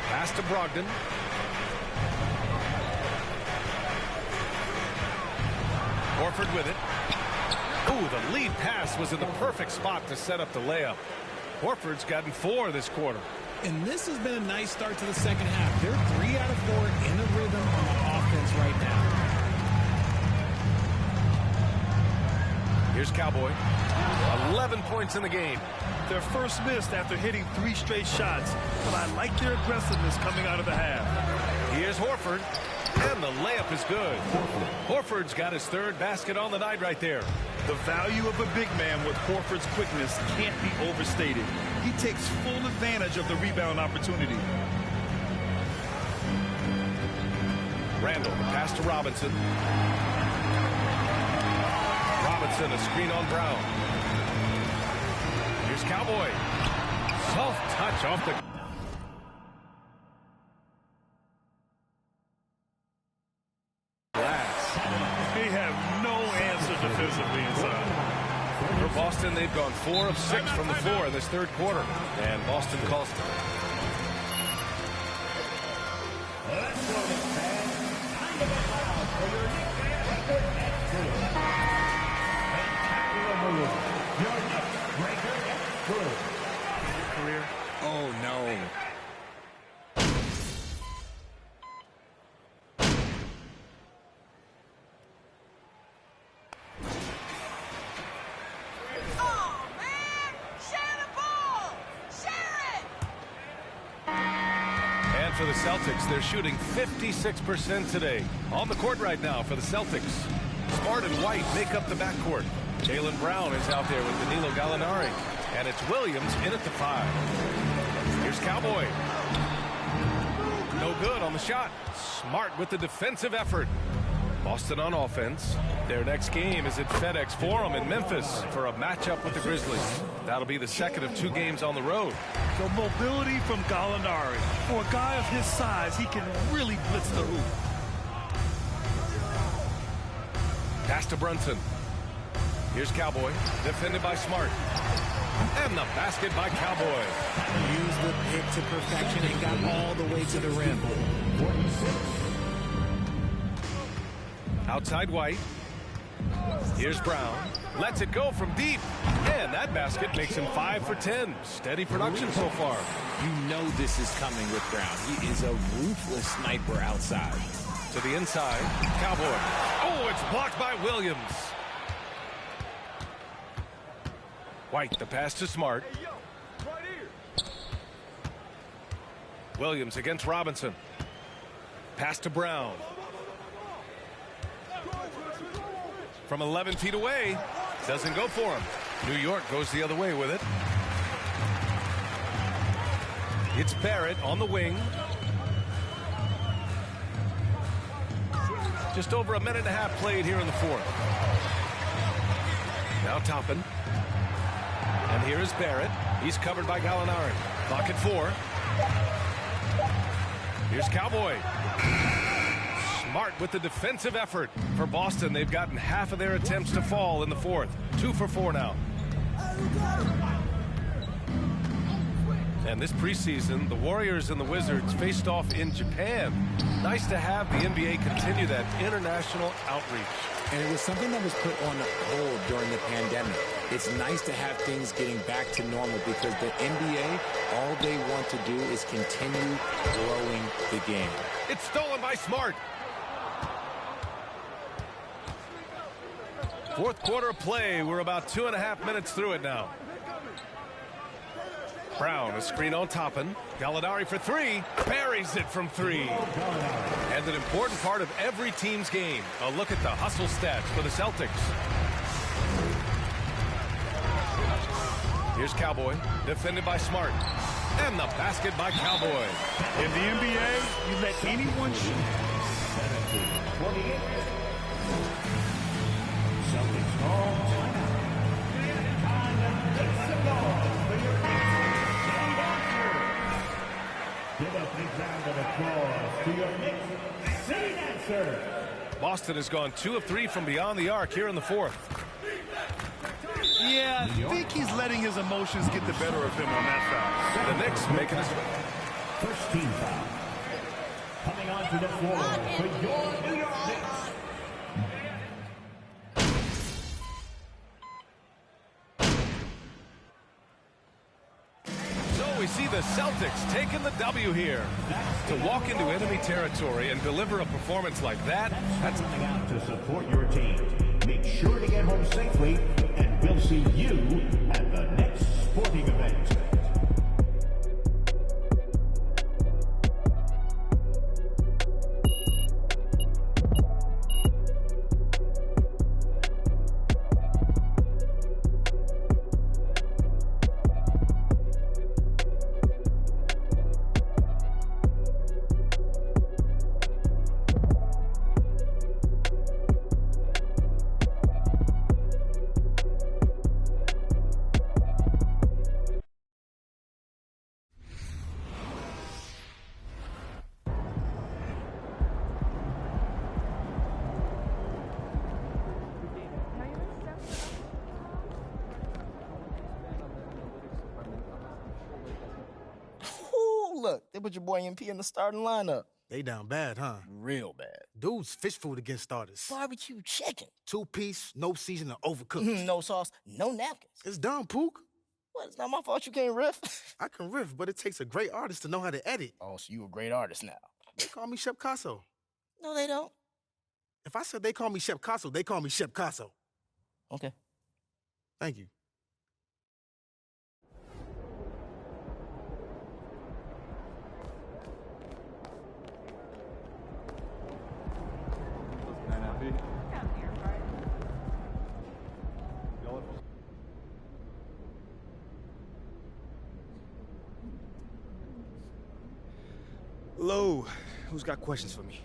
Pass to Brogdon. Horford with it. Ooh, the lead pass was in the perfect spot to set up the layup. Horford's gotten 4 this quarter. And this has been a nice start to the second half. They're 3 out of 4 in a rhythm on offense right now. Here's Cowboy. 11 points in the game. Their first miss after hitting 3 straight shots, but I like their aggressiveness coming out of the half. Here's Horford. And the layup is good. Horford's got his 3rd basket on the night right there. The value of a big man with Horford's quickness can't be overstated. He takes full advantage of the rebound opportunity. Randall, the pass to Robinson. Robinson, a screen on Brown. Here's Cowboy. Soft touch off the... They have no answer defensively inside. For Boston, they've gone 4 of 6 from the floor in this third quarter. And Boston calls it. Oh, no. For the Celtics, they're shooting 56% today. On the court right now for the Celtics. Smart and White make up the backcourt. Jaylen Brown is out there with Danilo Gallinari. And it's Williams in at the 5. Here's Cowboy. No good on the shot. Smart with the defensive effort. Boston on offense. Their next game is at FedEx Forum in Memphis for a matchup with the Grizzlies. That'll be the second of 2 games on the road. So mobility from Gallinari. For a guy of his size, he can really blitz the hoop. Pass to Brunson. Here's Cowboy, defended by Smart. And the basket by Cowboy. Used the pick to perfection and got all the way to the rim. Outside White. Here's Brown. Lets it go from deep. And that basket makes him 5 for 10. Steady production so far. You know this is coming with Brown. He is a ruthless sniper outside. To the inside. Cowboy. Oh, it's blocked by Williams. White, the pass to Smart. Williams against Robinson. Pass to Brown. From 11 feet away. Doesn't go for him. New York goes the other way with it. It's Barrett on the wing. Just over a minute and a half played here in the fourth. Now Toppin. And here is Barrett. He's covered by Gallinari. Clock at 4. Here's Cowboy. Smart with the defensive effort. For Boston, they've gotten half of their attempts to fall in the fourth. 2 for 4 now. And this preseason, the Warriors and the Wizards faced off in Japan. Nice to have the NBA continue that international outreach. And it was something that was put on hold during the pandemic. It's nice to have things getting back to normal because the NBA, all they want to do is continue growing the game. It's stolen by Smart. Fourth quarter of play. We're about 2.5 minutes through it now. Brown, a screen on Toppin. Gallinari for 3. Buries it from 3. And an important part of every team's game. A look at the hustle stats for the Celtics. Here's Cowboy, defended by Smart. And the basket by Cowboy. In the NBA, you let anyone shoot. Celtics call timeout. Give a big round of applause to your Knicks city dancer. Boston has gone 2 of 3 from beyond the arc here in the fourth. Yeah, I think he's letting his emotions get the better of him on that side. The Knicks making his first team foul. Coming onto the floor for your New York Knicks. We see the Celtics taking the W here. To walk into enemy territory and deliver a performance like that, that's coming out to support your team. Make sure to get home safely, and we'll see you at the next sporting event. Look, they put your boy MP in the starting lineup. They down bad, huh? Real bad. Dude's fish food against starters. Barbecue chicken. 2-piece, no seasoning, overcooked. No sauce, no napkins. It's done, Pook. What, it's not my fault you can't riff? I can riff, but it takes a great artist to know how to edit. Oh, so you a great artist now. They call me Shep Casso. No, they don't. If I said they call me Shep Casso, they call me Shep Casso. Okay. Thank you. Hello. Who's got questions for me?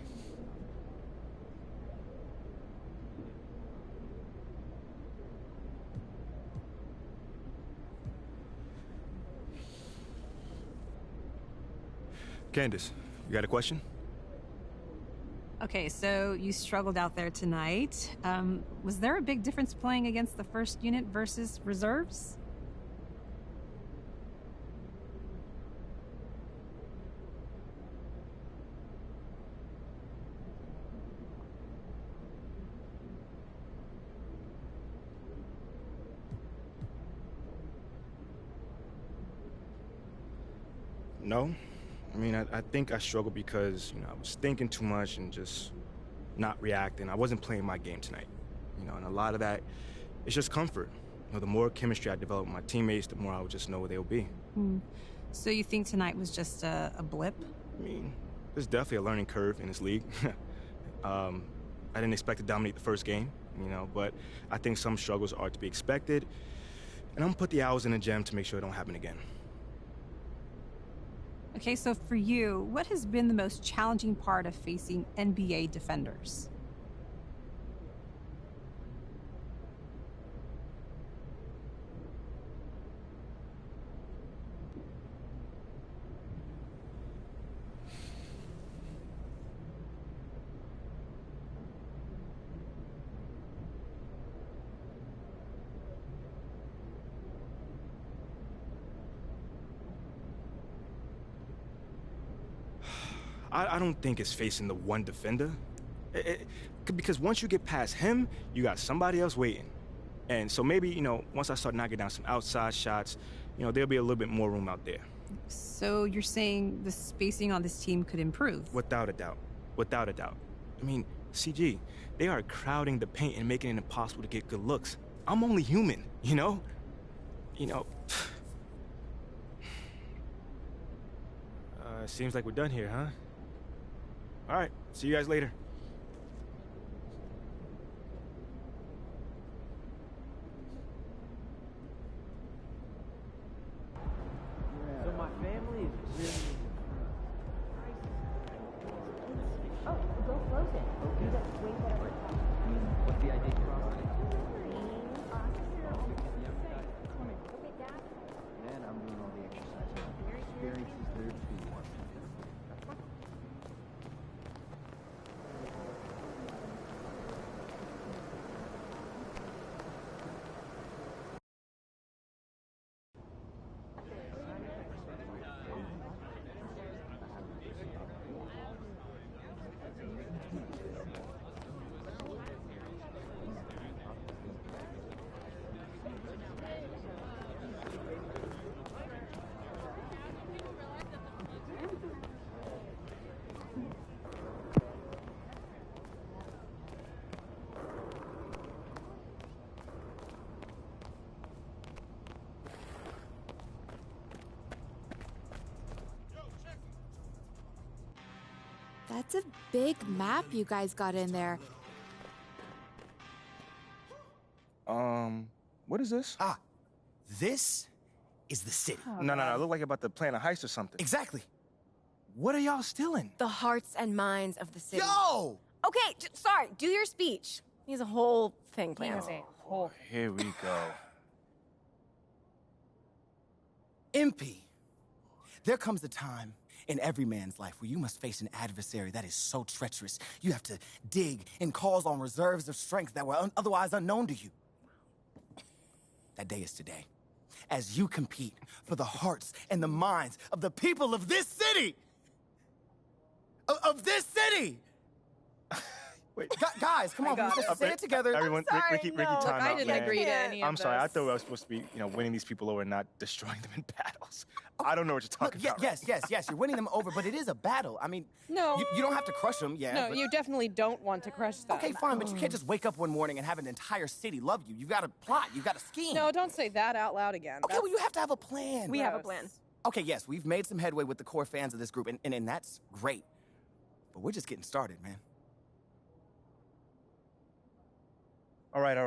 Candace, you got a question? Okay, so you struggled out there tonight. Was there a big difference playing against the first unit versus reserves? No. I mean, I think I struggled because, I was thinking too much and just not reacting. I wasn't playing my game tonight. And a lot of that, it's just comfort. The more chemistry I develop with my teammates, the more I would just know where they'll be. So you think tonight was just a blip? I mean, there's definitely a learning curve in this league. I didn't expect to dominate the first game, but I think some struggles are to be expected. And I'm gonna put the hours in the gym to make sure it don't happen again. Okay, so for you, what has been the most challenging part of facing NBA defenders? I don't think it's facing the one defender. Because once you get past him, you got somebody else waiting. And so maybe, once I start knocking down some outside shots, there'll be a little bit more room out there. So you're saying the spacing on this team could improve? Without a doubt. Without a doubt. I mean, CG, they are crowding the paint and making it impossible to get good looks. I'm only human, Seems like we're done here, huh? All right, see you guys later. So my family is really... Oh, go close it. Okay. You just wait whatever. What's the ID process? Man, I'm doing all the exercise. Experience is there to be one. That's a big map you guys got in there. What is this? This is the city. No, it looked like you're about to plan a heist or something. Exactly. What are y'all stealing? The hearts and minds of the city. Yo! Okay, sorry, do your speech. He has a whole thing planned. Here we go. MP, there comes a time in every man's life where you must face an adversary that is so treacherous. You have to dig and calls on reserves of strength that were otherwise unknown to you. That day is today, as you compete for the hearts and the minds of the people of this city! Of this city! Wait. Guys, come on, let's say it together. Everyone, Ricky, time out, I didn't man. agree to any of I'm sorry, I this. thought I was supposed to be, winning these people over and not destroying them in battles. I don't know what you're talking about. Yes, you're winning them over, but it is a battle. I mean, No. you don't have to crush them, yeah. No, but... you definitely don't want to crush them. Okay, fine, but you can't just wake up one morning and have an entire city love you. You've got to plot, you've got to scheme. No, don't say that out loud again. Okay, well, you have to have a plan. We have a plan. Okay, yes, we've made some headway with the core fans of this group, and that's great. But we're just getting started, man. All right.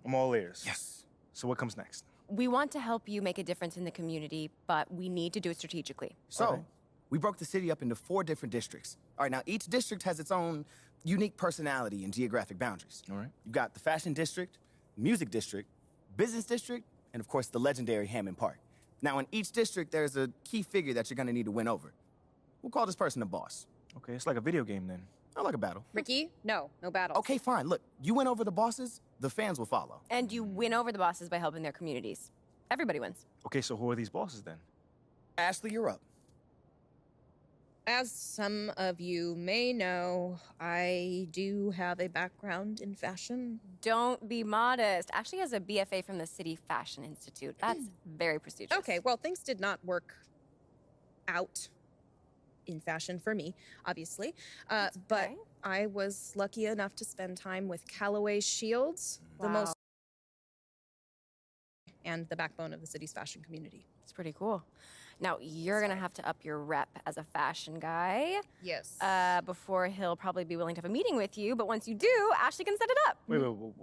I'm all ears. Yes. So what comes next? We want to help you make a difference in the community, but we need to do it strategically. So, We broke the city up into 4 different districts. All right, now each district has its own unique personality and geographic boundaries. All right. You've got the fashion district, music district, business district, and of course the legendary Hammond Park. Now in each district, there's a key figure that you're gonna need to win over. We'll call this person the boss. Okay, it's like a video game then. I like a battle. Ricky, no battle. Okay, fine. Look, you win over the bosses, the fans will follow. And you win over the bosses by helping their communities. Everybody wins. Okay, so who are these bosses then? Ashley, you're up. As some of you may know, I do have a background in fashion. Don't be modest. Ashley has a BFA from the City Fashion Institute. That's very prestigious. Okay, well, things did not work out in fashion for me, obviously. But I was lucky enough to spend time with Callaway Shields, the most and the backbone of the city's fashion community. It's pretty cool. Now, you're going to have to up your rep as a fashion guy. Yes. Before he'll probably be willing to have a meeting with you. But once you do, Ashley can set it up. Wait,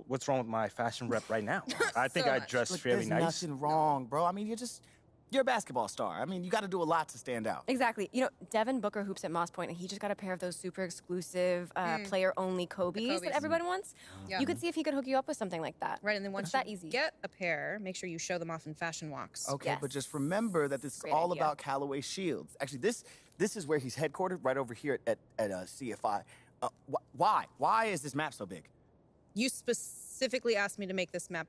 what's wrong with my fashion rep right now? I think I dress fairly There's nice. nothing wrong, bro. I mean, you're a basketball star. I mean, you got to do a lot to stand out. Exactly. You know, Devin Booker hoops at Moss Point, and he just got a pair of those super exclusive player-only Kobe's that everyone wants. Yeah. You could see if he could hook you up with something like that. Right, and then once It's that easy. get a pair, make sure you show them off in fashion walks. Okay, but just remember that this is all about Callaway Shields. Actually, this is where he's headquartered, right over here at CFI. Why? Why is this map so big? You specifically asked me to make this map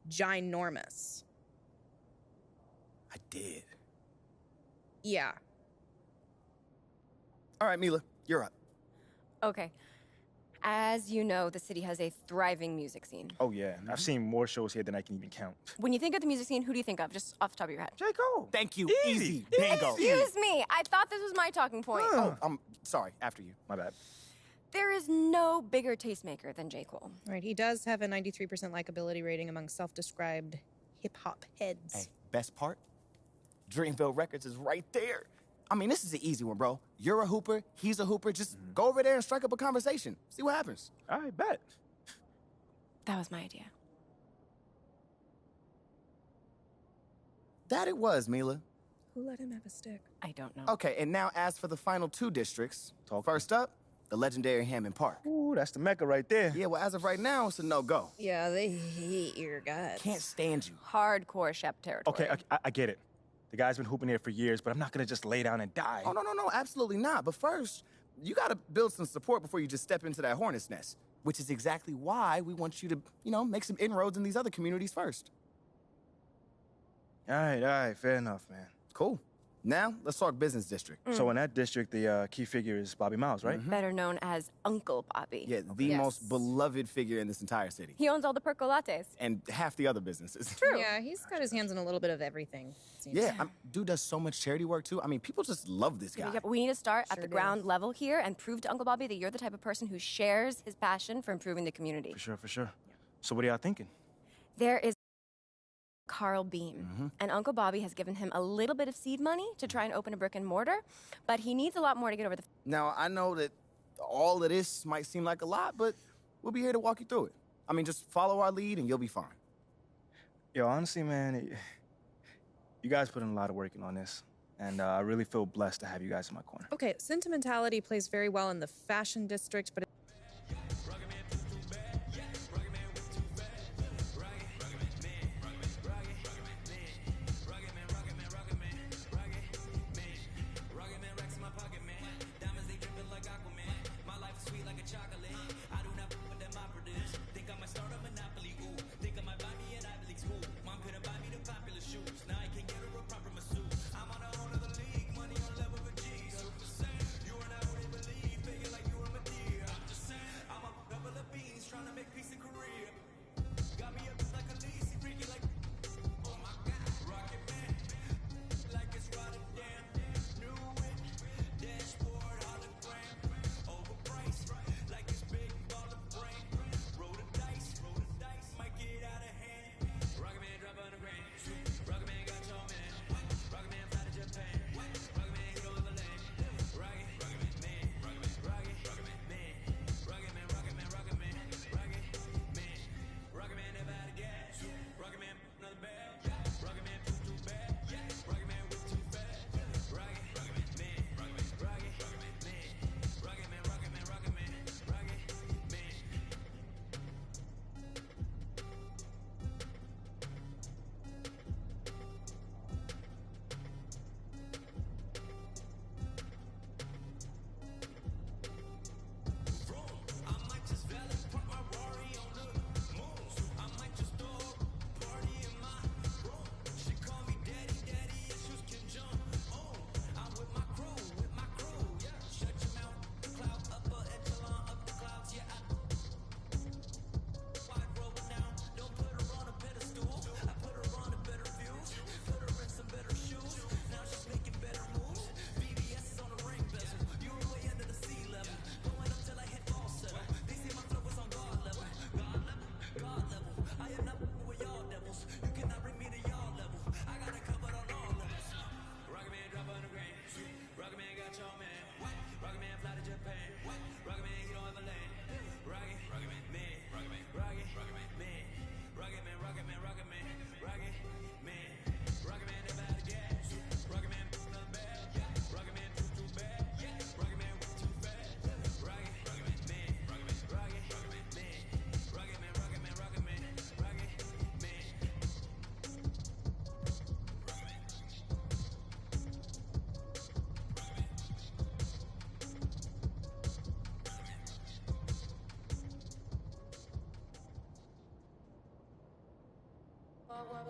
ginormous. I did. Yeah. All right, Mila, you're up. Okay. As you know, the city has a thriving music scene. Oh, yeah. I've seen more shows here than I can even count. When you think of the music scene, who do you think of, just off the top of your head? J. Cole. Thank you. Easy. Bingo. Excuse me. I thought this was my talking point. Oh, I'm sorry. After you. My bad. There is no bigger tastemaker than J. Cole. Right, he does have a 93% likability rating among self-described hip-hop heads. Hey, best part? Dreamville Records is right there. I mean, this is an easy one, bro. You're a hooper, he's a hooper. Just go over there and strike up a conversation. See what happens. I bet. That was my idea. That it was, Mila. Who let him have a stick? I don't know. Okay, and now as for the final 2 districts. First up, the legendary Hammond Park. Ooh, that's the Mecca right there. Yeah, well, as of right now, it's a no-go. Yeah, they hate your guts. Can't stand you. Hardcore Shep territory. Okay, I get it. The guy's been hooping here for years, but I'm not gonna just lay down and die. Oh, no, absolutely not. But first, you gotta build some support before you just step into that hornet's nest, which is exactly why we want you to, make some inroads in these other communities first. All right, fair enough, man. Cool. Now, let's talk business district. So in that district, the key figure is Bobby Miles, right? Better known as Uncle Bobby. Yeah, the most beloved figure in this entire city. He owns all the Perco lattes. And half the other businesses. True. Yeah, he's got his hands in a little bit of everything. Yeah, dude does so much charity work, too. I mean, people just love this guy. Yeah, but we need to start at the ground level here and prove to Uncle Bobby that you're the type of person who shares his passion for improving the community. For sure. So what are y'all thinking? There is Carl Beam, and Uncle Bobby has given him a little bit of seed money to try and open a brick and mortar, but he needs a lot more to get over the... Now, I know that all of this might seem like a lot, but we'll be here to walk you through it. I mean, just follow our lead and you'll be fine. Yo, honestly, man, you guys put in a lot of work on this, and I really feel blessed to have you guys in my corner. Okay, sentimentality plays very well in the fashion district, but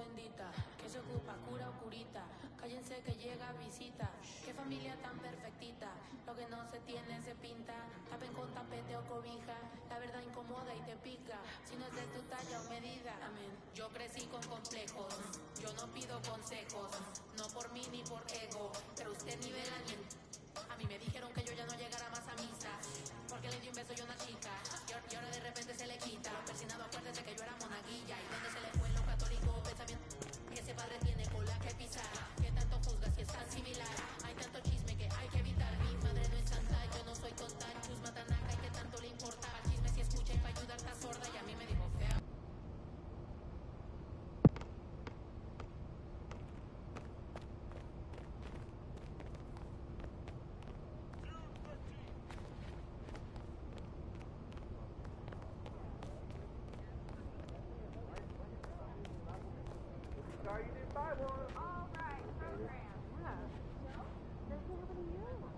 bendita, que se ocupa, cura o curita. Cállense que llega visita. Qué familia tan perfectita. Lo que no se tiene se pinta. Tapen con tapete o cobija. La verdad incomoda y te pica. Si no es de tu talla o medida. Amén. Yo crecí con complejos. Yo no pido consejos. No por mí ni por ego. Pero usted ni vela ni... A mí me dijeron que yo ya no llegara más a misa, porque le di un beso yo a una chica, y ahora de repente se le quita. Persinado, acuérdese que yo era monaguilla, y donde se le fue lo católico, pensamiento que ese padre tiene cola que pisar. Que tanto juzga si es tan similar, hay tanto chisme que hay que evitar. Mi madre no es santa, yo no soy tonta, chusma tanaca, y que tanto le importa. Al chisme si escucha y para ayudar está sorda, y a mí me dijo fea. Sorry you didn't buy one. All right, program. Yeah. There's nobody new.